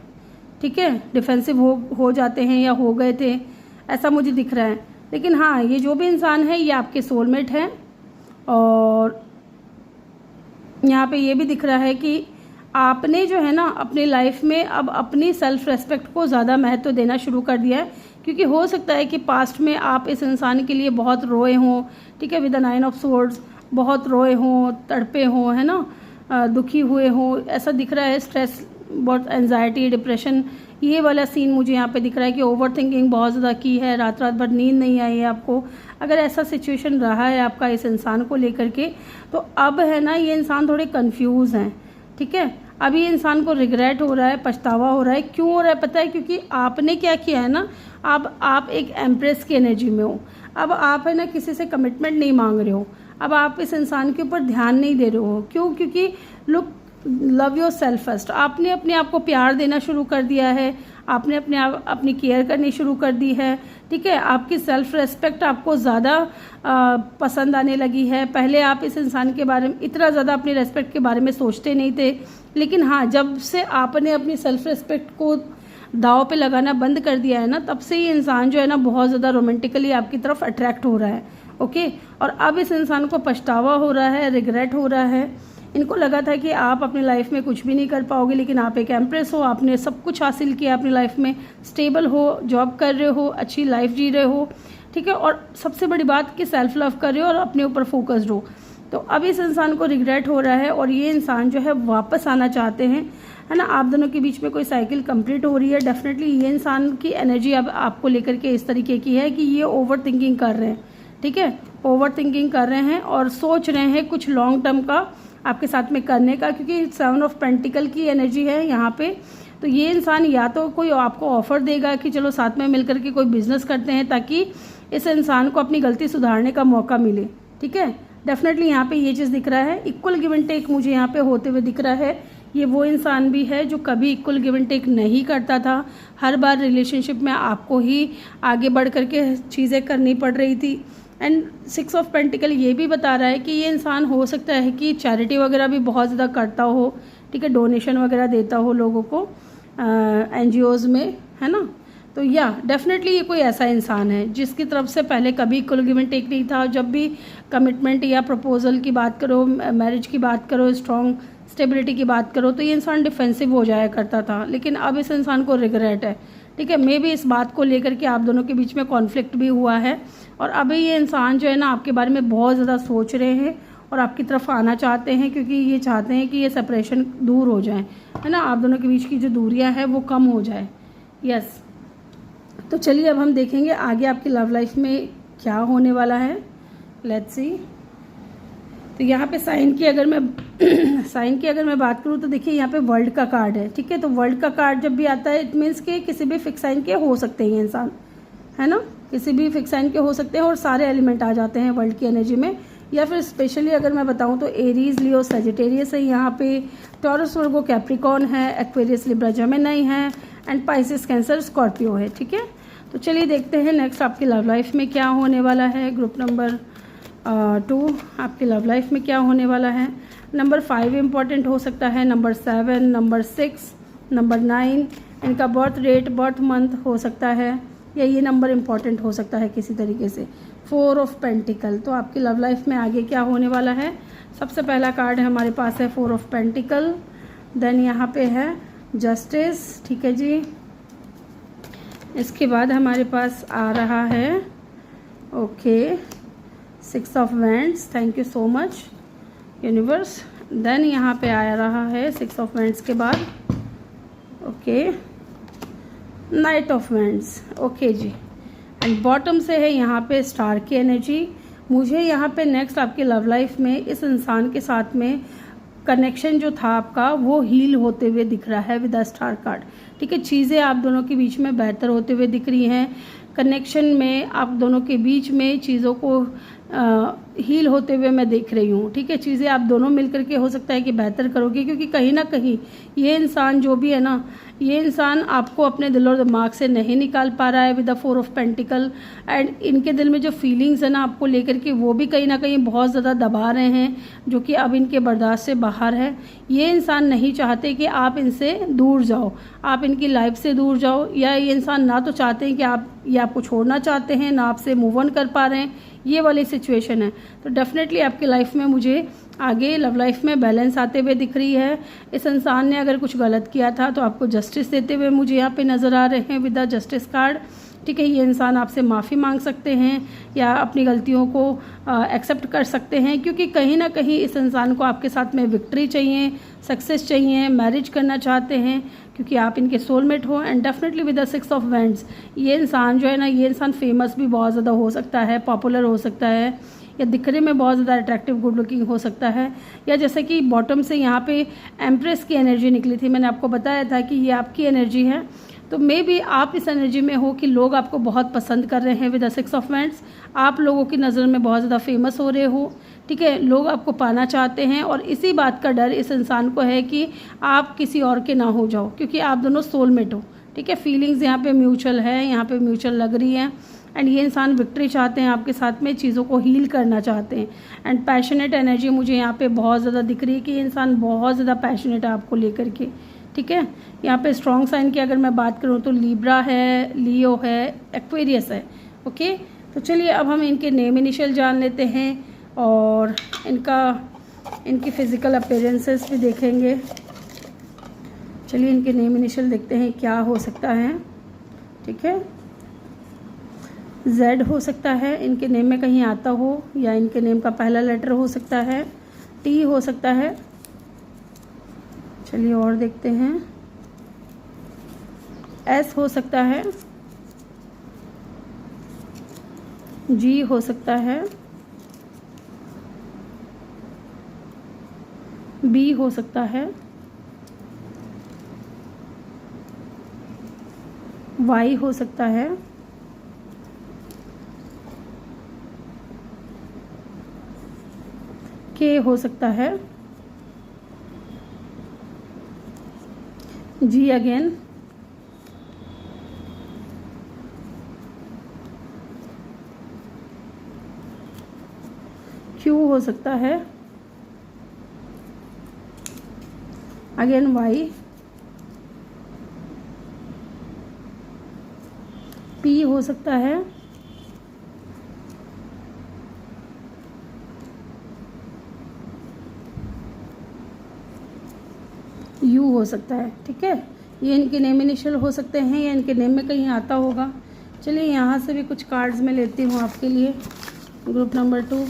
ठीक है, डिफेंसिव हो जाते हैं या हो गए थे, ऐसा मुझे दिख रहा है। लेकिन हाँ, ये जो भी इंसान है ये आपके सोलमेट हैं। और यहाँ पे ये भी दिख रहा है कि आपने जो है ना अपनी लाइफ में अब अपनी सेल्फ रेस्पेक्ट को ज़्यादा महत्व देना शुरू कर दिया है, क्योंकि हो सकता है कि पास्ट में आप इस इंसान के लिए बहुत रोए हों। ठीक है, विद द 9 ऑफ स्वॉर्ड्स, बहुत रोए हों, तड़पे हों, है ना, दुखी हुए हों, ऐसा दिख रहा है। स्ट्रेस, बहुत एंजाइटी, डिप्रेशन, ये वाला सीन मुझे यहाँ पे दिख रहा है कि ओवर थिंकिंग बहुत ज़्यादा की है, रात भर नींद नहीं आई है आपको। अगर ऐसा सिचुएशन रहा है आपका इस इंसान को लेकर के, तो अब है ना ये इंसान थोड़े कंफ्यूज हैं। ठीक है, अभी इंसान को रिग्रेट हो रहा है, पछतावा हो रहा है। क्यों हो रहा है पता है? क्योंकि आपने क्या किया है ना, आप एक एम्प्रेस की एनर्जी में हो। अब आप है ना किसी से कमिटमेंट नहीं मांग रहे हो, अब आप इस इंसान के ऊपर ध्यान नहीं दे रहे हो। क्यों? क्योंकि look, love your self first. आपने अपने आप को प्यार देना शुरू कर दिया है, आपने अपनी केयर करनी शुरू कर दी है। ठीक है, आपकी सेल्फ रेस्पेक्ट आपको ज़्यादा पसंद आने लगी है। पहले आप इस इंसान के बारे में इतना ज़्यादा अपनी रेस्पेक्ट के बारे में सोचते नहीं थे, लेकिन हाँ, जब से आपने अपनी सेल्फ रेस्पेक्ट को दाव पे लगाना बंद कर दिया है ना, तब से ये इंसान जो है ना बहुत ज़्यादा रोमांटिकली आपकी तरफ अट्रैक्ट हो रहा है। ओके, और अब इस इंसान को पछतावा हो रहा है, रिग्रेट हो रहा है। इनको लगा था कि आप अपनी लाइफ में कुछ भी नहीं कर पाओगे, लेकिन आप एक एम्प्रेस हो, आपने सब कुछ हासिल किया अपनी लाइफ में, स्टेबल हो, जॉब कर रहे हो, अच्छी लाइफ जी रहे हो। ठीक है, और सबसे बड़ी बात कि सेल्फ लव कर रहे हो और अपने ऊपर फोकस्ड हो। तो अब इस इंसान को रिग्रेट हो रहा है और ये इंसान जो है वापस आना चाहते हैं, है ना। आप दोनों के बीच में कोई साइकिल कंप्लीट हो रही है। डेफिनेटली ये इंसान की एनर्जी अब आपको लेकर के इस तरीके की है कि ये ओवर थिंकिंग कर रहे हैं। ठीक है, ओवर थिंकिंग कर रहे हैं और सोच रहे हैं कुछ लॉन्ग टर्म का आपके साथ में करने का, क्योंकि 7 ऑफ पेंटिकल की एनर्जी है यहाँ पे। तो ये इंसान या तो कोई आपको ऑफर देगा कि चलो साथ में मिलकर के कोई बिजनेस करते हैं, ताकि इस इंसान को अपनी गलती सुधारने का मौका मिले। ठीक है, डेफिनेटली यहाँ पे ये चीज़ दिख रहा है। इक्वल गिव एंड टेक मुझे यहाँ पे होते हुए दिख रहा है। ये वो इंसान भी है जो कभी इक्वल गिव एंड टेक नहीं करता था। हर बार रिलेशनशिप में आपको ही आगे बढ़ करके चीज़ें करनी पड़ रही थी। एंड 6 ऑफ पेंटिकल ये भी बता रहा है कि ये इंसान हो सकता है कि चैरिटी वगैरह भी बहुत ज़्यादा करता हो, ठीक है, डोनेशन वगैरह देता हो लोगों को NGOs में, है ना। तो या डेफिनेटली ये कोई ऐसा इंसान है जिसकी तरफ से पहले कभी इक्वल गिव एंड टेक नहीं था। जब भी कमिटमेंट या प्रपोजल की बात करो, मैरिज की बात करो, स्ट्रॉन्ग स्टेबिलिटी की बात करो, तो ये इंसान डिफेंसिव हो जाया करता था। लेकिन अब इस इंसान को रिग्रेट है, ठीक है। मे भी इस बात को लेकर के आप दोनों के बीच में कॉन्फ्लिक्ट भी हुआ है और अभी ये इंसान जो है ना आपके बारे में बहुत ज़्यादा सोच रहे हैं और आपकी तरफ आना चाहते हैं, क्योंकि ये चाहते हैं कि ये सेपरेशन दूर हो जाए, है ना। आप दोनों के बीच की जो दूरियां है वो कम हो जाए। यस, तो चलिए अब हम देखेंगे आगे आपकी लव लाइफ में क्या होने वाला है। Let's see. तो यहाँ पे साइन की अगर मैं बात करूँ तो देखिए यहाँ पे वर्ल्ड का कार्ड है, ठीक है। तो वर्ल्ड का कार्ड जब भी आता है इट मीन्स कि किसी भी फिक्स साइन के हो सकते हैं इंसान, है ना, किसी भी फिक्स साइन के हो सकते हैं और सारे एलिमेंट आ जाते हैं वर्ल्ड की एनर्जी में। या फिर स्पेशली अगर मैं बताऊं तो एरीज, लियो, सजिटेरियस है यहाँ पे, टॉरस, वर्गो, कैप्रिकॉर्न है, एक्वेरियस, लिब्रा, जेमिनी है एंड पाइसिस, कैंसर, स्कॉर्पियो है, ठीक है। तो चलिए देखते हैं नेक्स्ट आपकी लव लाइफ में क्या होने वाला है। ग्रुप नंबर 2 आपकी लव लाइफ में क्या होने वाला है। नंबर 5 इम्पॉर्टेंट हो सकता है, नंबर 7, नंबर 6, नंबर 9, इनका बर्थ डेट, बर्थ मंथ हो सकता है या ये नंबर इम्पॉर्टेंट हो सकता है किसी तरीके से। 4 ऑफ पेंटिकल, तो आपकी लव लाइफ में आगे क्या होने वाला है। सबसे पहला कार्ड है हमारे पास है 4 ऑफ पेंटिकल, देन यहाँ पे है जस्टिस, ठीक है जी। इसके बाद हमारे पास आ रहा है okay 6 of wands, thank you so much universe. Then यहाँ पे आ रहा है 6 ऑफ वैंड्स के बाद okay knight of wands, okay जी। एंड बॉटम से है यहाँ पे स्टार की एनर्जी। मुझे यहाँ पे नेक्स्ट आपकी लव लाइफ में इस इंसान के साथ में कनेक्शन जो था आपका वो हील होते हुए दिख रहा है विद द स्टार कार्ड, ठीक है। चीज़ें आप दोनों के बीच में बेहतर होते हुए दिख रही हैं। कनेक्शन में आप दोनों के बीच में चीज़ों को हील होते हुए मैं देख रही हूँ, ठीक है। चीज़ें आप दोनों मिलकर के हो सकता है कि बेहतर करोगे, क्योंकि कहीं ना कहीं ये इंसान जो भी है ना, ये इंसान आपको अपने दिल और दिमाग से नहीं निकाल पा रहा है with the 4 of pentacle. And इनके दिल में जो फीलिंग्स है ना आपको लेकर के वो भी कहीं ना कहीं बहुत ज़्यादा दबा रहे हैं, जो कि अब इनके बर्दाश्त से बाहर है। ये इंसान नहीं चाहते कि आप इनसे दूर जाओ, आप इनकी लाइफ से दूर जाओ, या ये इंसान ना तो चाहते हैं कि आप ये आपको छोड़ना चाहते हैं, ना आपसे मूव ऑन कर पा रहे हैं, ये वाली सिचुएशन है। तो डेफिनेटली आपकी लाइफ में मुझे आगे लव लाइफ में बैलेंस आते हुए दिख रही है। इस इंसान ने अगर कुछ गलत किया था तो आपको जस्टिस देते हुए मुझे यहाँ पे नज़र आ रहे हैं विद द जस्टिस कार्ड, ठीक है। ये इंसान आपसे माफ़ी मांग सकते हैं या अपनी गलतियों को एक्सेप्ट कर सकते हैं, क्योंकि कहीं ना कहीं इस इंसान को आपके साथ में विक्ट्री चाहिए, सक्सेस चाहिए, मैरिज करना चाहते हैं, क्योंकि आप इनके सोलमेट हो। And definitely with the 6 of wands ये इंसान जो है ना, ये इंसान फेमस भी बहुत ज़्यादा हो सकता है, पॉपुलर हो सकता है, या दिखने में बहुत ज़्यादा अट्रैक्टिव गुड लुकिंग हो सकता है। या जैसे कि बॉटम से यहाँ पे एम्प्रेस की एनर्जी निकली थी, मैंने आपको बताया था कि ये आपकी एनर्जी है। तो मे बी आप इस एनर्जी में हो कि लोग आपको बहुत पसंद कर रहे हैं विद द 6 ऑफ वैंड्स, आप लोगों की नज़र में बहुत ज़्यादा फेमस हो रहे हो, ठीक है। लोग आपको पाना चाहते हैं और इसी बात का डर इस इंसान को है कि आप किसी और के ना हो जाओ, क्योंकि आप दोनों सोलमेट हो, ठीक है। फीलिंग्स यहाँ पे म्यूचुअल है, यहाँ पे म्यूचुअल लग रही है। एंड ये इंसान विक्ट्री चाहते हैं आपके साथ में, चीज़ों को हील करना चाहते हैं। एंड पैशनेट एनर्जी मुझे यहाँ पे बहुत ज़्यादा दिख रही है कि ये इंसान बहुत ज़्यादा पैशनेट है आपको लेकर के, ठीक है। यहाँ पे स्ट्रॉन्ग साइन की अगर मैं बात करूँ तो लिब्रा है, लियो है, एक्वेरियस है, ओके। तो चलिए अब हम इनके नेम इनिशियल जान लेते हैं और इनकी फिज़िकल अपीयरेंसेस भी देखेंगे। चलिए इनके नेम इनिशियल देखते हैं क्या हो सकता है, ठीक है। Z हो सकता है इनके नेम में कहीं आता हो, या इनके नेम का पहला लेटर हो सकता है, T हो सकता है। चलिए और देखते हैं, S हो सकता है, G हो सकता है, B हो सकता है, Y हो सकता है, K हो सकता है, जी अगेन, क्यू हो सकता है, अगेन वाई, पी हो सकता है, यू हो सकता है। ठीक है, ये इनके नेम इनिशियल हो सकते हैं या इनके नेम में कहीं आता होगा। चलिए यहाँ से भी कुछ कार्ड्स मैं लेती हूँ आपके लिए। ग्रुप नंबर 2,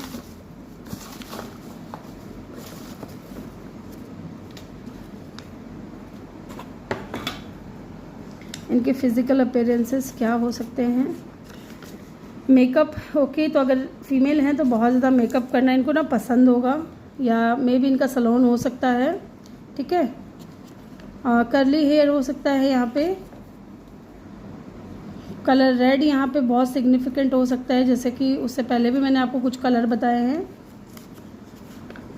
इनके फिजिकल अपीयरेंसेस क्या हो सकते हैं। मेकअप, ओके, तो अगर फीमेल हैं तो बहुत ज़्यादा मेकअप करना इनको ना पसंद होगा, या मे बी इनका सैलून हो सकता है। ठीक है, कर्ली हेयर हो सकता है, यहाँ पे कलर रेड यहाँ पे बहुत सिग्निफिकेंट हो सकता है, जैसे कि उससे पहले भी मैंने आपको कुछ कलर बताए हैं।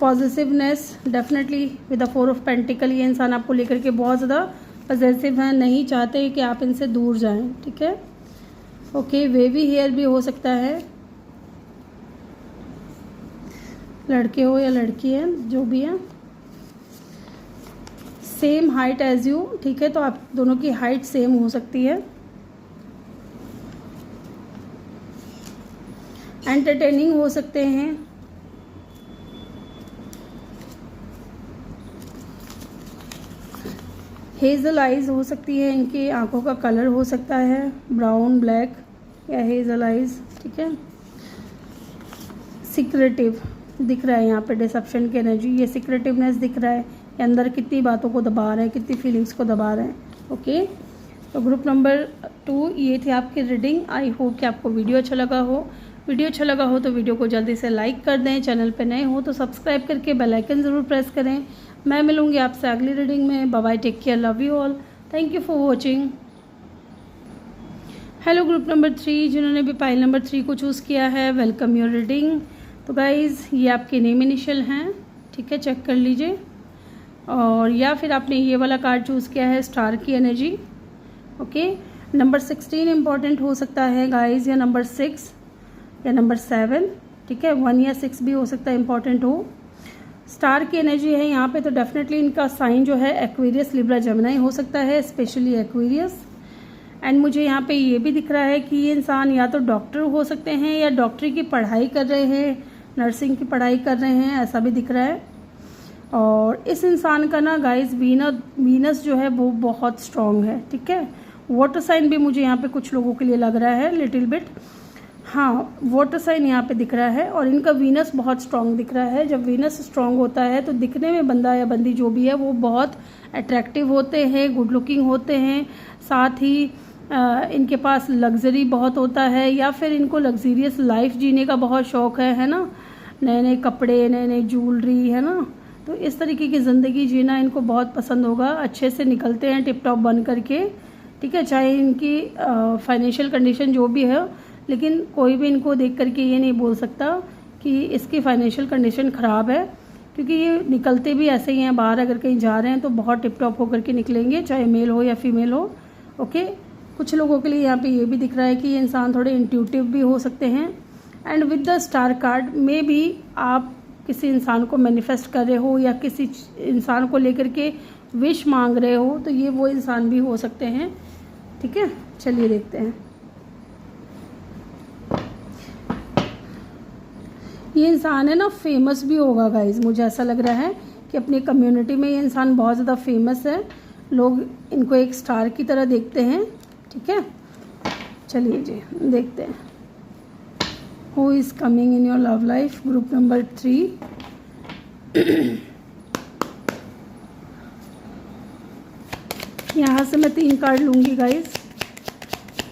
Positiveness definitely with the 4 of pentacle, ये इंसान आपको लेकर के बहुत ज़्यादा पॉजिटिव हैं, नहीं चाहते कि आप इनसे दूर जाएं। ठीक है, ओके, वेवी हेयर भी हो सकता है, लड़के हो या लड़की है, जो भी है। सेम हाइट एज यू, ठीक है, तो आप दोनों की हाइट सेम हो सकती है। एंटरटेनिंग हो सकते हैं, हेज़ल आइज़ हो सकती है, इनकी आंखों का कलर हो सकता है ब्राउन, ब्लैक या हेज़ल आइज़। ठीक है, सीक्रेटिव दिख रहा है यहाँ पे, डिसेप्शन की एनर्जी, ये सीक्रेटिवनेस दिख रहा है, ये अंदर कितनी बातों को दबा रहे हैं, कितनी फीलिंग्स को दबा रहे हैं। ओके, तो ग्रुप नंबर 2 ये थी आपकी रीडिंग। आई होप कि आपको वीडियो अच्छा लगा हो। वीडियो अच्छा लगा हो तो वीडियो को जल्दी से लाइक कर दें, चैनल पे नए हो तो सब्सक्राइब करके बेल आइकन ज़रूर प्रेस करें। मैं मिलूँगी आपसे अगली रीडिंग में। Bye bye, take care, love you all, thank you for watching. Hello group number 3, जिन्होंने भी पाइल नंबर 3 को चूज़ किया है, वेलकम योर रीडिंग। तो गाइज़ ये आपके नेम इनिशियल हैं, ठीक है, चेक कर लीजिए। और या फिर आपने ये वाला कार्ड चूज़ किया है, स्टार की एनर्जी। ओके, नंबर 16 इम्पॉर्टेंट हो सकता है गाइज़, या नंबर 6 या नंबर 7। ठीक है, 1 या 6 भी हो सकता है इम्पॉर्टेंट हो। स्टार की एनर्जी है यहाँ पे, तो डेफिनेटली इनका साइन जो है एक्वेरियस, लिब्रा, जेमिनी हो सकता है, स्पेशली एक्वेरियस। एंड मुझे यहाँ पे ये भी दिख रहा है कि ये इंसान या तो डॉक्टर हो सकते हैं या डॉक्टरी की पढ़ाई कर रहे हैं, नर्सिंग की पढ़ाई कर रहे हैं, ऐसा भी दिख रहा है। और इस इंसान का ना गाइस वीनस जो है वो बहुत स्ट्रॉन्ग है। ठीक है, वाटर साइन भी मुझे यहाँ पे कुछ लोगों के लिए लग रहा है लिटिल बिट, हाँ वाटर साइन यहाँ पे दिख रहा है। और इनका वीनस बहुत स्ट्रॉन्ग दिख रहा है। जब वीनस स्ट्रॉन्ग होता है तो दिखने में बंदा या बंदी जो भी है वो बहुत अट्रैक्टिव होते हैं, गुड लुकिंग होते हैं, साथ ही इनके पास लग्जरी बहुत होता है, या फिर इनको लग्जरियस लाइफ जीने का बहुत शौक़ है ना, नए नए कपड़े, नए नए ज्वेलरी, है ना, तो इस तरीके की ज़िंदगी जीना इनको बहुत पसंद होगा। अच्छे से निकलते हैं टिप टॉप बन करके। ठीक है, चाहे इनकी फाइनेंशियल कंडीशन जो भी है, लेकिन कोई भी इनको देख करके ये नहीं बोल सकता कि इसकी फाइनेंशियल कंडीशन ख़राब है, क्योंकि ये निकलते भी ऐसे ही हैं। बाहर अगर कहीं जा रहे हैं तो बहुत टिप टॉप होकर के निकलेंगे, चाहे मेल हो या फीमेल हो। ओके, कुछ लोगों के लिए यहाँ पे ये भी दिख रहा है कि ये इंसान थोड़े इंट्यूटिव भी हो सकते हैं। And with the star card में भी आप किसी इंसान को मैनिफेस्ट कर रहे हो या किसी इंसान को लेकर के विश मांग रहे हो, तो ये वो इंसान भी हो सकते हैं। ठीक है, चलिए देखते हैं। ये इंसान है ना फेमस भी होगा गाइज, मुझे ऐसा लग रहा है कि अपनी कम्युनिटी में ये इंसान बहुत ज़्यादा फेमस है, लोग इनको एक स्टार की तरह देखते हैं। ठीक है, चलिए जी देखते हैं। Who is coming in your love life, group number 3। यहाँ से मैं 3 कार्ड लूँगी गाइज,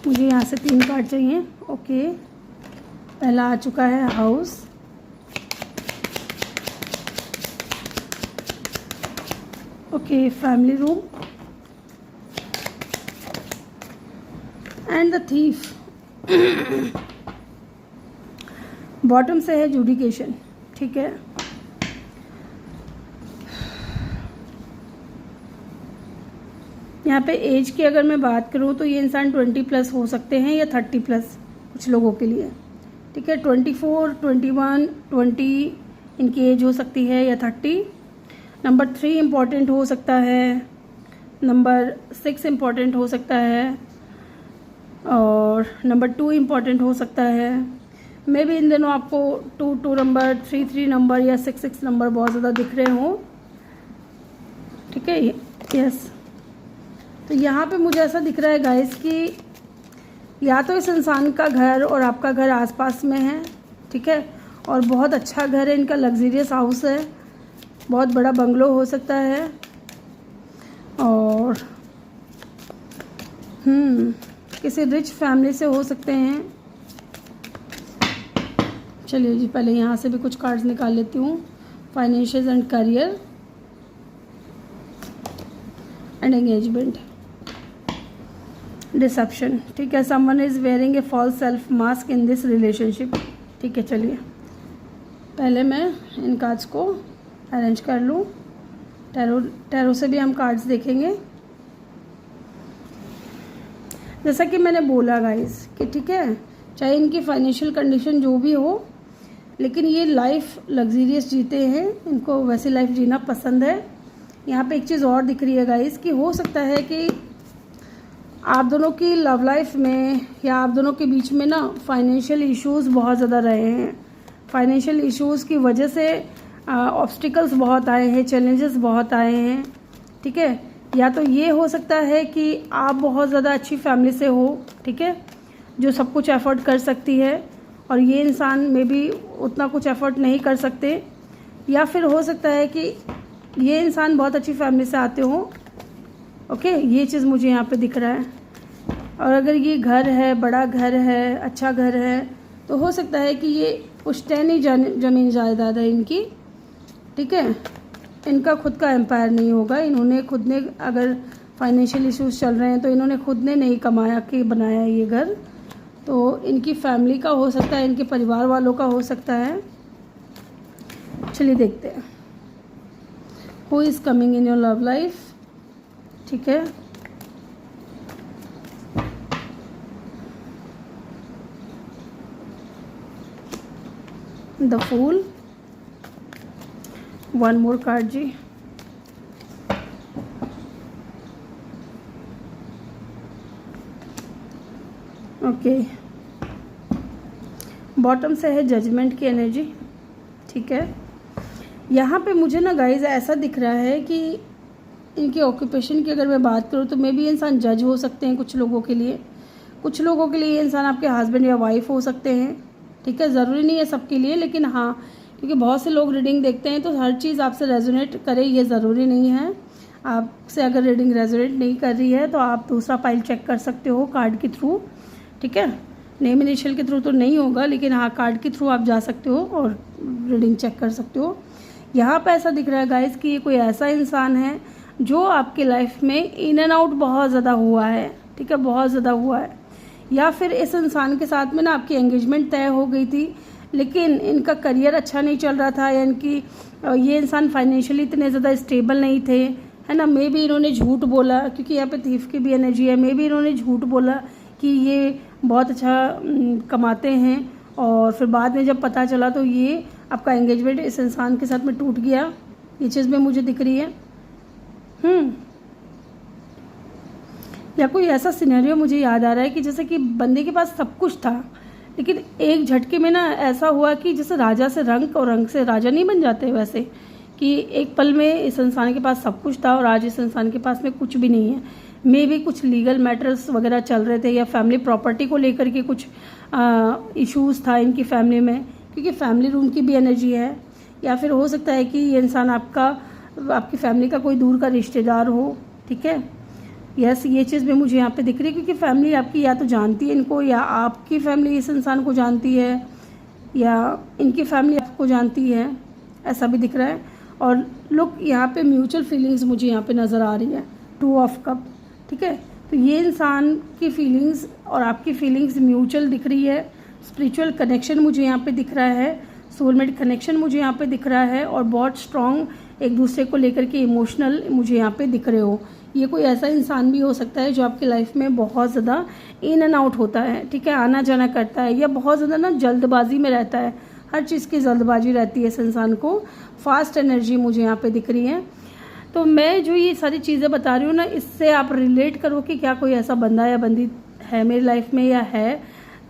मुझे यहाँ से 3 कार्ड चाहिए। ओके, पहला आ चुका है house, okay family room, and the thief. Bottom से है जुडिकेशन। ठीक है, यहाँ पे एज की अगर मैं बात करूँ तो ये इंसान 20+ हो सकते हैं या 30+ कुछ लोगों के लिए, ठीक है। 24, 21, 20 इनकी एज हो सकती है या 30। नंबर 3 इम्पॉर्टेंट हो सकता है, नंबर 6 इम्पॉर्टेंट हो सकता है, और नंबर 2 इम्पॉर्टेंट हो सकता है। मे भी इन दिनों आपको 2 नंबर, 3 नंबर या 6 नंबर बहुत ज़्यादा दिख रहे हों, ठीक है। यस, तो यहाँ पे मुझे ऐसा दिख रहा है गाइस कि या तो इस इंसान का घर और आपका घर आसपास में है, ठीक है, और बहुत अच्छा घर है इनका, लग्जरियस हाउस है, बहुत बड़ा बंगलो हो सकता है, और किसी रिच फैमिली से हो सकते हैं। चलिए जी, पहले यहाँ से भी कुछ कार्ड्स निकाल लेती हूँ। Financial and career and engagement, deception, ठीक है। Someone is wearing a false self mask in this relationship, ठीक है। चलिए पहले मैं इन कार्ड्स को अरेंज कर लूँ। टैरो से भी हम कार्ड्स देखेंगे। जैसा कि मैंने बोला गाइस कि ठीक है, चाहे इनकी फाइनेंशियल कंडीशन जो भी हो, लेकिन ये लाइफ लग्जरियस जीते हैं, इनको वैसी लाइफ जीना पसंद है। यहाँ पे एक चीज़ और दिख रही है गाइस कि हो सकता है कि आप दोनों की लव लाइफ में या आप दोनों के बीच में ना फाइनेंशियल इश्यूज़ बहुत ज़्यादा रहे हैं। फाइनेंशियल इश्यूज़ की वजह से ऑब्स्टिकल्स बहुत आए हैं, चैलेंजेस बहुत आए हैं, ठीक है। या तो ये हो सकता है कि आप बहुत ज़्यादा अच्छी फैमिली से हो, ठीक है, जो सब कुछ एफर्ट कर सकती है, और ये इंसान में भी उतना कुछ एफर्ट नहीं कर सकते। या फिर हो सकता है कि ये इंसान बहुत अच्छी फैमिली से आते हों, ओके, ये चीज़ मुझे यहाँ पे दिख रहा है। और अगर ये घर है, बड़ा घर है, अच्छा घर है, तो हो सकता है कि ये पुश्तैनी ज़मीन जायदाद है इनकी, ठीक है। इनका खुद का एम्पायर नहीं होगा, इन्होंने खुद ने, अगर फाइनेंशियल इश्यूज चल रहे हैं तो इन्होंने खुद ने नहीं कमाया कि बनाया ये घर, तो इनकी फैमिली का हो सकता है, इनके परिवार वालों का हो सकता है। चलिए देखते हैं who is coming in your love life, ठीक है। The fool, one more card जी, ओके। बॉटम से है जजमेंट की एनर्जी, ठीक है। यहाँ पे मुझे ना गाइज ऐसा दिख रहा है कि इनके ऑक्यूपेशन की अगर मैं बात करूँ तो मे बी इंसान जज हो सकते हैं कुछ लोगों के लिए। कुछ लोगों के लिए ये इंसान आपके हस्बैंड या वाइफ हो सकते हैं, ठीक है। ज़रूरी नहीं है सबके लिए, लेकिन हाँ, क्योंकि बहुत से लोग रीडिंग देखते हैं तो हर चीज़ आपसे रेजोनेट करे ये ज़रूरी नहीं है। आपसे अगर रीडिंग रेजोनेट नहीं कर रही है तो आप दूसरा फाइल चेक कर सकते हो कार्ड के थ्रू, ठीक है। नेम इनिशियल के थ्रू तो नहीं होगा, लेकिन हाँ, कार्ड के थ्रू आप जा सकते हो और रीडिंग चेक कर सकते हो। यहाँ पे ऐसा दिख रहा है गाइस कि ये कोई ऐसा इंसान है जो आपकी लाइफ में इन एंड आउट बहुत ज़्यादा हुआ है, ठीक है, बहुत ज़्यादा हुआ है। या फिर इस इंसान के साथ में ना आपकी एंगेजमेंट तय हो गई थी, लेकिन इनका करियर अच्छा नहीं चल रहा था, या इनकी ये इंसान फाइनेंशियली इतने ज़्यादा स्टेबल नहीं थे, है ना। मे भी इन्होंने झूठ बोला, क्योंकि यहाँ पे थीफ की भी एनर्जी है। मे भी इन्होंने झूठ बोला कि ये बहुत अच्छा कमाते हैं, और फिर बाद में जब पता चला तो ये आपका एंगेजमेंट इस इंसान के साथ में टूट गया। ये चीज़ में मुझे दिख रही है। या कोई ऐसा सिनेरियो मुझे याद आ रहा है कि जैसे कि बंदे के पास सब कुछ था, लेकिन एक झटके में ना ऐसा हुआ कि जैसे राजा से रंक और रंक से राजा नहीं बन जाते, वैसे कि एक पल में इस इंसान के पास सब कुछ था और आज इस इंसान के पास में कुछ भी नहीं है। मे भी कुछ लीगल मैटर्स वगैरह चल रहे थे, या फैमिली प्रॉपर्टी को लेकर के कुछ इश्यूज़ था इनकी फैमिली में, क्योंकि फैमिली रूम की भी एनर्जी है। या फिर हो सकता है कि ये इंसान आपकी फैमिली का कोई दूर का रिश्तेदार हो, ठीक है। यस, ये चीज़ भी मुझे यहाँ पे दिख रही है, क्योंकि फैमिली आपकी या तो जानती है इनको, या आपकी फैमिली इस इंसान को जानती है, या इनकी फैमिली आपको जानती है, ऐसा भी दिख रहा है। और लुक, यहाँ पे म्यूचुअल फीलिंग्स मुझे यहाँ पे नज़र आ रही है, 2 ऑफ कप, ठीक है। तो ये इंसान की फीलिंग्स और आपकी फीलिंग्स म्यूचुअल दिख रही है। स्पिरिचुअल कनेक्शन मुझे यहाँ पे दिख रहा है, सोलमेट कनेक्शन मुझे यहाँ पे दिख रहा है, और बहुत स्ट्रॉन्ग एक दूसरे को लेकर के इमोशनल मुझे यहाँ पे दिख रहे हो। ये कोई ऐसा इंसान भी हो सकता है जो आपकी लाइफ में बहुत ज़्यादा इन एंड आउट होता है, ठीक है, आना जाना करता है, या बहुत ज़्यादा ना जल्दबाजी में रहता है, हर चीज़ की जल्दबाजी रहती है इस इंसान को। फास्ट एनर्जी मुझे यहाँ पे दिख रही है। तो मैं जो ये सारी चीज़ें बता रही हूँ ना, इससे आप रिलेट करो कि क्या कोई ऐसा बंदा या बंदी है मेरी लाइफ में या है,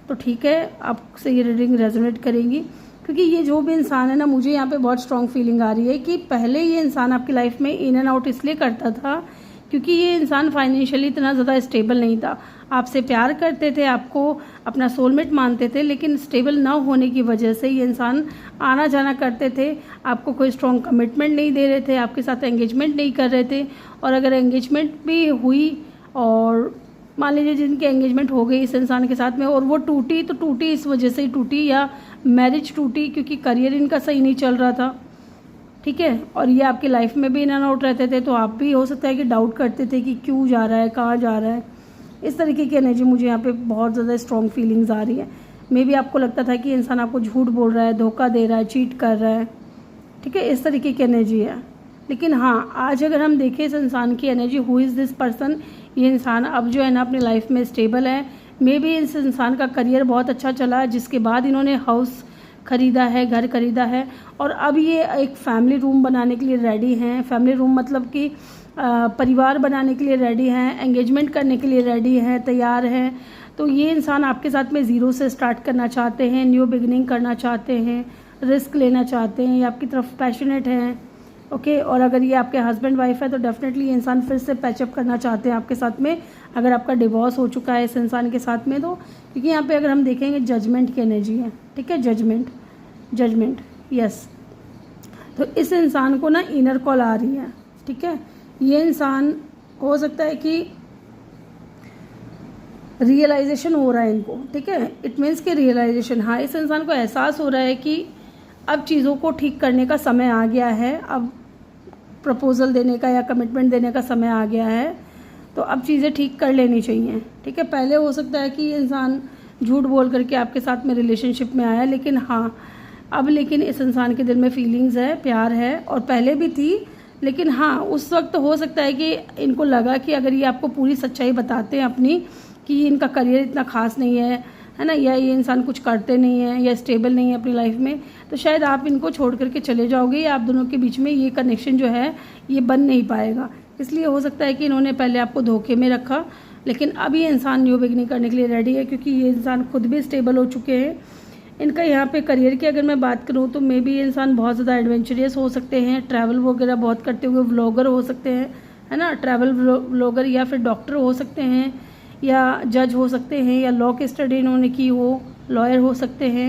तो ठीक है, आपसे ये रीडिंग रेजोनेट करेंगी। क्योंकि ये जो भी इंसान है ना, मुझे यहाँ पे बहुत स्ट्रॉन्ग फीलिंग आ रही है कि पहले ये इंसान आपकी लाइफ में इन एंड आउट इसलिए करता था क्योंकि ये इंसान फाइनेंशियली इतना ज़्यादा स्टेबल नहीं था। आपसे प्यार करते थे, आपको अपना सोलमेट मानते थे, लेकिन स्टेबल ना होने की वजह से ये इंसान आना जाना करते थे, आपको कोई स्ट्रॉन्ग कमिटमेंट नहीं दे रहे थे, आपके साथ एंगेजमेंट नहीं कर रहे थे। और अगर एंगेजमेंट भी हुई और मान लीजिए जिनकी एंगेजमेंट हो गई इस इंसान के साथ में और वो टूटी, तो टूटी इस वजह से ही टूटी, या मैरिज टूटी क्योंकि करियर इनका सही नहीं चल रहा था, ठीक है, और ये आपकी लाइफ में भी इन एंड आउट रहते थे, तो आप भी हो सकता है कि डाउट करते थे कि क्यों जा रहा है, कहाँ जा रहा है। इस तरीके की एनर्जी मुझे यहाँ पे बहुत ज़्यादा स्ट्रॉन्ग फीलिंग्स आ रही है। मे बी आपको लगता था कि इंसान आपको झूठ बोल रहा है, धोखा दे रहा है, चीट कर रहा है, ठीक है, इस तरीके की एनर्जी है। लेकिन हाँ, आज अगर हम देखें इस इंसान की energy, who is this person, ये इंसान अब जो है ना अपनी लाइफ में स्टेबल है। मे बी इस इंसान का करियर बहुत अच्छा चला, जिसके बाद इन्होंने हाउस खरीदा है, घर खरीदा है, और अब ये एक फैमिली रूम बनाने के लिए रेडी हैं। फैमिली रूम मतलब कि परिवार बनाने के लिए रेडी हैं, एंगेजमेंट करने के लिए रेडी हैं, तैयार हैं। तो ये इंसान आपके साथ में ज़ीरो से स्टार्ट करना चाहते हैं, न्यू बिगनिंग करना चाहते हैं, रिस्क लेना चाहते हैं, ये आपकी तरफ पैशनेट हैं, ओके। और अगर ये आपके हस्बैंड वाइफ है तो डेफिनेटली ये इंसान फिर से पैचअप करना चाहते हैं आपके साथ में, अगर आपका डिवोर्स हो चुका है इस इंसान के साथ में तो। क्योंकि यहाँ पे अगर हम देखेंगे जजमेंट की एनर्जी है, ठीक है, जजमेंट यस। तो इस इंसान को ना इनर कॉल आ रही है, ठीक है। ये इंसान हो सकता है कि रियलाइजेशन हो रहा है इनको, ठीक है, इट मीन्स कि रियलाइजेशन, हाँ, इस इंसान को एहसास हो रहा है कि अब चीज़ों को ठीक करने का समय आ गया है, अब प्रपोजल देने का या कमिटमेंट देने का समय आ गया है, तो अब चीज़ें ठीक कर लेनी चाहिए, ठीक है। पहले हो सकता है कि ये इंसान झूठ बोल करके आपके साथ में रिलेशनशिप में आया, लेकिन हाँ, अब लेकिन इस इंसान के दिल में फीलिंग्स है, प्यार है, और पहले भी थी, लेकिन हाँ, उस वक्त हो सकता है कि इनको लगा कि अगर ये आपको पूरी सच्चाई बताते हैं अपनी, कि इनका करियर इतना खास नहीं है ना, या ये इंसान कुछ करते नहीं है या स्टेबल नहीं है अपनी लाइफ में, तो शायद आप इनको छोड़ करके चले जाओगे, या आप दोनों के बीच में ये कनेक्शन जो है ये बन नहीं पाएगा। इसलिए हो सकता है कि इन्होंने पहले आपको धोखे में रखा, लेकिन अब ये इंसान न्यू बिगनिंग करने के लिए रेडी है, क्योंकि ये इंसान खुद भी स्टेबल हो चुके हैं। इनका यहाँ पे करियर की अगर मैं बात करूँ तो मे बी ये इंसान बहुत ज़्यादा एडवेंचरियस हो सकते हैं, ट्रैवल वगैरह बहुत करते हुए व्लॉगर हो सकते हैं, है ना, ट्रैवल व्लॉगर, या फिर डॉक्टर हो सकते हैं, या जज हो सकते हैं, या लॉ की स्टडी इन्होंने की हो, लॉयर हो सकते हैं,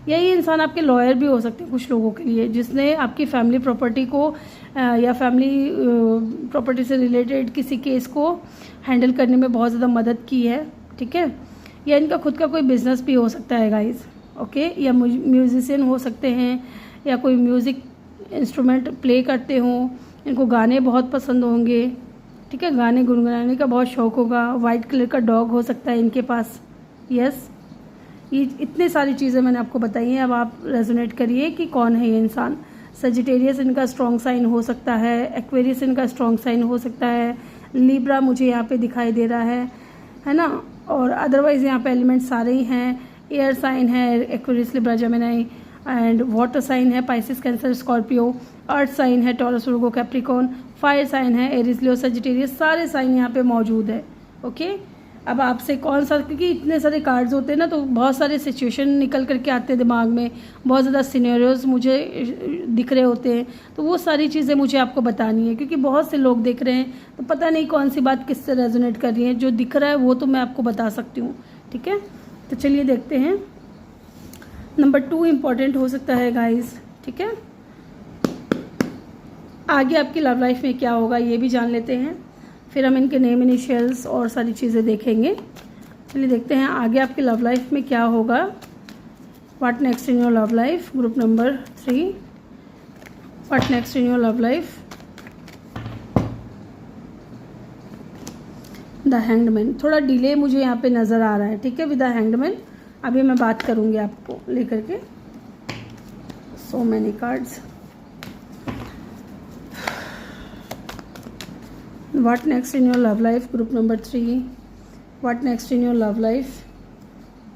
या ये इंसान आपके लॉयर भी हो सकते हैं कुछ लोगों के लिए, जिसने आपकी फैमिली प्रॉपर्टी को या फैमिली प्रॉपर्टी से रिलेटेड किसी केस को हैंडल करने में बहुत ज़्यादा मदद की है, ठीक है। या इनका खुद का कोई बिजनेस भी हो सकता है गाइस, ओके, या म्यूजिशियन हो सकते हैं, या कोई म्यूज़िक इंस्ट्रूमेंट प्ले करते हों, इनको गाने बहुत पसंद होंगे, ठीक है, गाने गुनगुनाने का बहुत शौक़ होगा, वाइट कलर का डॉग हो सकता है इनके पास, यस। ये इतने सारी चीज़ें मैंने आपको बताई हैं, अब आप रेजोनेट करिए कि कौन है ये इंसान। सजिटेरियस इनका स्ट्रॉन्ग साइन हो सकता है, एक्वेरियस इनका स्ट्रॉन्ग साइन हो सकता है, लिब्रा मुझे यहाँ पे दिखाई दे रहा है ना, और अदरवाइज़ यहाँ पे एलिमेंट सारे ही हैं। एयर साइन है Aquarius, Libra, Gemini, and water sign है Pisces, Cancer, Scorpio, earth sign है Taurus, Virgo, Capricorn, fire sign है एरीज, लियो, सजिटेरियस, सारे साइन यहाँ पे मौजूद है, ओके। अब आपसे कौन सा, क्योंकि इतने सारे कार्ड्स होते हैं ना, तो बहुत सारे सिचुएशन निकल करके आते हैं दिमाग में, बहुत ज़्यादा सिनेरियोज मुझे दिख रहे होते हैं, तो वो सारी चीज़ें मुझे आपको बतानी है, क्योंकि बहुत से लोग देख रहे हैं, तो पता नहीं कौन सी बात किससे रेजोनेट कर रही है। जो दिख रहा है वो तो मैं आपको बता सकती हूँ, ठीक है। तो चलिए देखते हैं। नंबर 2 इम्पॉर्टेंट हो सकता है गाइस, ठीक है। आगे आपकी लव लाइफ में क्या होगा ये भी जान लेते हैं, फिर हम इनके नेम, इनिशियल्स और सारी चीज़ें देखेंगे। चलिए देखते हैं आगे आपकी लव लाइफ में क्या होगा। What next in your love life, group number 3, what next in your love life. The hanged, थोड़ा डिले मुझे यहाँ पे नज़र आ रहा है, ठीक है, विद द हैंग्ड। अभी मैं बात करूँगी आपको लेकर के। So many cards, What next in your love life? Group number 3. What next in your love life?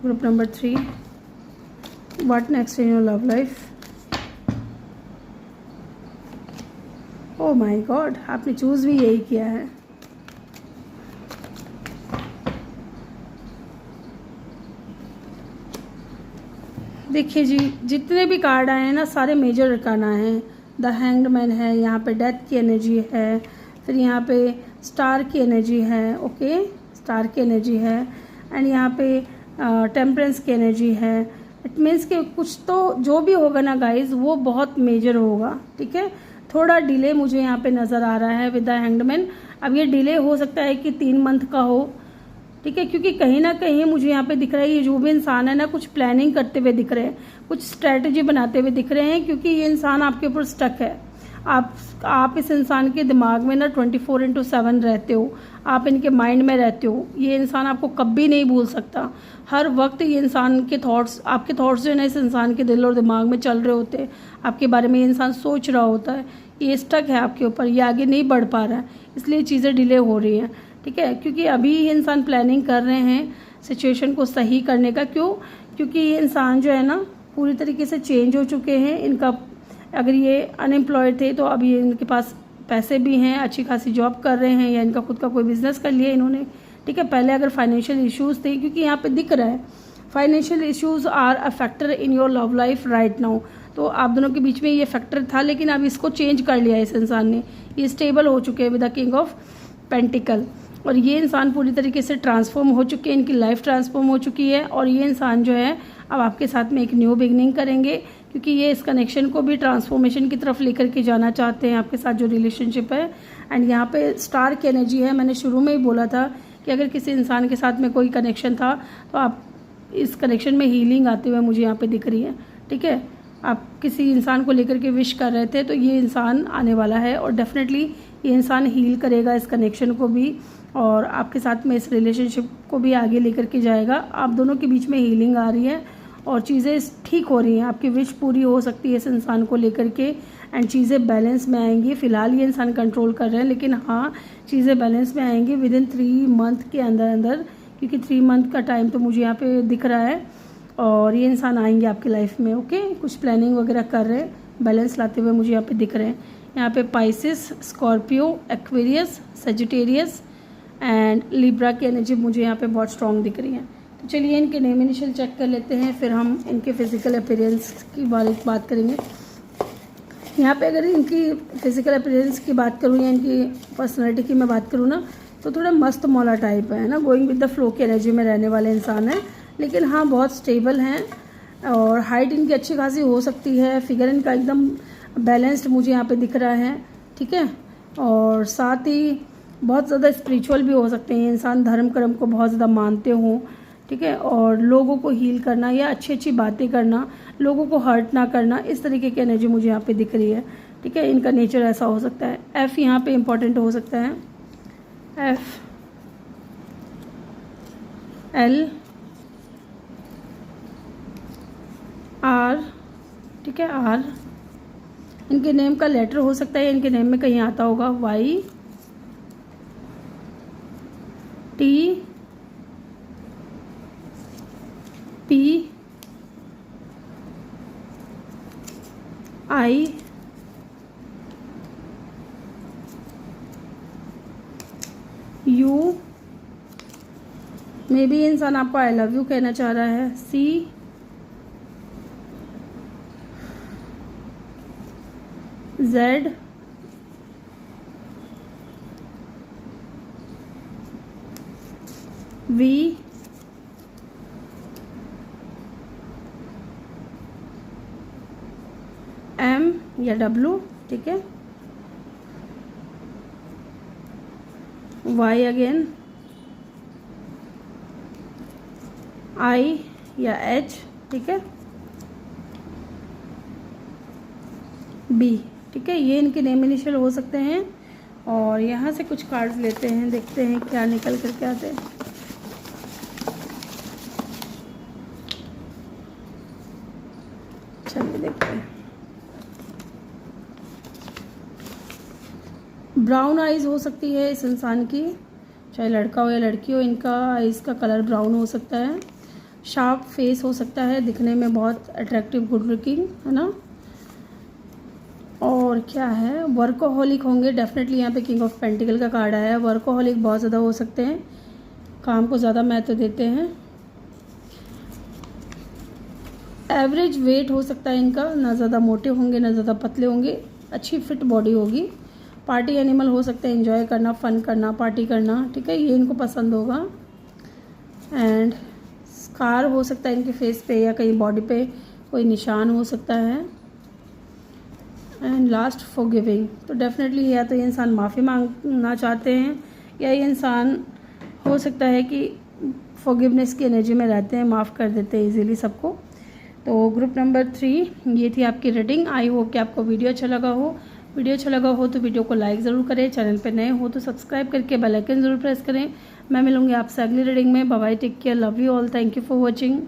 Group number 3. What next in your love life? Oh my God, आपने choose भी यही किया है। देखिए जी, जितने भी कार्ड आए हैं ना, सारे मेजर अरकाना हैं। द हैंग्ड मैन है, यहाँ पे डेथ की एनर्जी है, फिर यहाँ पे स्टार की एनर्जी है, ओके, स्टार की एनर्जी है, एंड यहाँ पे टेम्परेंस की एनर्जी है। इट मीन्स कि कुछ तो जो भी होगा ना गाइज, वो बहुत मेजर होगा, ठीक है। थोड़ा डिले मुझे यहाँ पे नज़र आ रहा है विद द हैंग्ड मैन। अब ये डिले हो सकता है कि 3 मंथ का हो, ठीक है, क्योंकि कहीं ना कहीं मुझे यहाँ पे दिख रहा है ये जो भी इंसान है ना, कुछ प्लानिंग करते हुए दिख रहे हैं, कुछ स्ट्रेटजी बनाते हुए दिख रहे हैं, क्योंकि ये इंसान आपके ऊपर स्टक है। आप इस इंसान के दिमाग में ना 24/7 रहते हो, आप इनके माइंड में रहते हो। ये इंसान आपको कभी नहीं भूल सकता। हर वक्त ये इंसान के थॉट्स, आपके थॉट्स जो है ना, इस इंसान के दिल और दिमाग में चल रहे होते हैं। आपके बारे में ये इंसान सोच रहा होता है। ये स्टक है आपके ऊपर, ये आगे नहीं बढ़ पा रहा है, इसलिए चीज़ें डिले हो रही हैं, ठीक है। क्योंकि अभी ये इंसान प्लानिंग कर रहे हैं सिचुएशन को सही करने का। क्यों? क्योंकि ये इंसान जो है ना, पूरी तरीके से चेंज हो चुके हैं। इनका, अगर ये अनएम्प्लॉयड थे तो अभी इनके पास पैसे भी हैं, अच्छी खासी जॉब कर रहे हैं, या इनका खुद का कोई बिजनेस कर लिया इन्होंने, ठीक है। पहले अगर फाइनेंशियल इश्यूज थे, क्योंकि यहाँ पे दिख रहा है financial issues are a factor in your love life right now. तो आप दोनों के बीच में ये फैक्टर था, लेकिन अब इसको चेंज कर लिया इस इंसान ने। ये स्टेबल हो चुके हैं with the king of pentacle, और ये इंसान पूरी तरीके से ट्रांसफॉर्म हो चुके हैं, इनकी लाइफ ट्रांसफॉर्म हो चुकी है। और ये इंसान जो है अब आपके साथ में एक न्यू बिगनिंग करेंगे, क्योंकि ये इस कनेक्शन को भी ट्रांसफॉर्मेशन की तरफ लेकर के जाना चाहते हैं, आपके साथ जो रिलेशनशिप है। एंड यहाँ पे स्टार की एनर्जी है। मैंने शुरू में ही बोला था कि अगर किसी इंसान के साथ में कोई कनेक्शन था, तो आप इस कनेक्शन में हीलिंग आते हुए मुझे यहाँ पे दिख रही है, ठीक है। आप किसी इंसान को लेकर के विश कर रहे थे, तो ये इंसान आने वाला है, और डेफिनेटली ये इंसान हील करेगा इस कनेक्शन को भी, और आपके साथ में इस रिलेशनशिप को भी आगे लेकर के जाएगा। आप दोनों के बीच में हीलिंग आ रही है और चीज़ें ठीक हो रही हैं, आपकी विश पूरी हो सकती है इस इंसान को लेकर के, एंड चीज़ें बैलेंस में आएंगी। फ़िलहाल ये इंसान कंट्रोल कर रहे हैं, लेकिन हाँ, चीज़ें बैलेंस में आएंगी विद इन 3 मंथ के अंदर अंदर, क्योंकि 3 मंथ का टाइम तो मुझे यहाँ पे दिख रहा है। और ये इंसान आएंगे आपकी लाइफ में, ओके। कुछ प्लानिंग वगैरह कर रहे हैं, बैलेंस लाते हुए मुझे यहाँ पे दिख रहे हैं। यहाँ पे Pisces, Scorpio, Aquarius, Sagittarius and Libra की एनर्जी मुझे यहाँ पे बहुत स्ट्रॉन्ग दिख रही है। तो चलिए इनके नेम इनिशियल चेक कर लेते हैं, फिर हम इनके फिजिकल अपीयरेंस की बात करेंगे। यहाँ पे अगर इनकी फिजिकल अपीयरेंस की बात करूँ या इनकी पर्सनैलिटी की मैं बात करूँ ना, तो थोड़ा मस्त मौला टाइप है ना, गोइंग विद द फ्लो की एनर्जी में रहने वाले इंसान है। लेकिन हाँ, बहुत स्टेबल हैं, और हाइट इनकी अच्छी खासी हो सकती है। फिगर इनका एकदम बैलेंस्ड मुझे यहाँ पे दिख रहा है, ठीक है। और साथ ही बहुत ज़्यादा स्पिरिचुअल भी हो सकते हैं इंसान, धर्म कर्म को बहुत ज़्यादा मानते हों, ठीक है। और लोगों को हील करना या अच्छी अच्छी बातें करना, लोगों को हर्ट ना करना, इस तरीके की एनर्जी मुझे यहाँ पे दिख रही है, ठीक है। इनका नेचर ऐसा हो सकता है। एफ यहाँ पे इम्पॉर्टेंट हो सकता है, एफ, एल, आर, ठीक है, आर। इनके नेम का लेटर हो सकता है, इनके नेम में कहीं आता होगा Y, T, P, I, U. May be इंसान आपको आई लव यू कहना चाह रहा है। सी, जेड, वी, एम या डब्लू, ठीक है, वाई अगेन, आई या एच, ठीक है, बी, ठीक है। ये इनके नेम इनिशियल हो सकते हैं। और यहाँ से कुछ कार्ड्स लेते हैं, देखते हैं क्या निकल करके आते हैं। चलिए देखते हैं। ब्राउन आइज़ हो सकती है इस इंसान की, चाहे लड़का हो या लड़की हो, इनका आइज़ का कलर ब्राउन हो सकता है। शार्प फेस हो सकता है, दिखने में बहुत अट्रैक्टिव, गुड लुकिंग, है ना। और क्या है, वर्कोहॉलिक होंगे डेफिनेटली। यहाँ पे किंग ऑफ पेंटिकल का कार्ड आया है। वर्कोहॉलिक बहुत ज़्यादा हो सकते हैं, काम को ज़्यादा महत्व देते हैं। एवरेज वेट हो सकता है इनका, ना ज़्यादा मोटे होंगे ना ज़्यादा पतले होंगे, अच्छी फिट बॉडी होगी। पार्टी एनिमल हो सकते हैं, एंजॉय करना, फन करना, पार्टी करना, ठीक है, ये इनको पसंद होगा। एंड स्कार हो सकता है इनके फेस पे या कहीं बॉडी पे कोई निशान हो सकता है। एंड लास्ट फॉरगिविंग, तो डेफिनेटली या तो ये इंसान माफ़ी मांगना चाहते हैं या ये इंसान हो सकता है कि फॉरगिवनेस की एनर्जी में रहते हैं, माफ़ कर देते हैं इजीली सबको। तो ग्रुप नंबर 3 ये थी आपकी रीडिंग। आई होप कि आपको वीडियो अच्छा लगा हो। वीडियो अच्छा लगा हो तो वीडियो को लाइक ज़रूर करें, चैनल पर नए हो तो सब्सक्राइब करके बेल आइकन ज़रूर प्रेस करें। मैं मिलूंगी आपसे अगली रीडिंग में। Bye bye, take care, love you all, thank you for watching.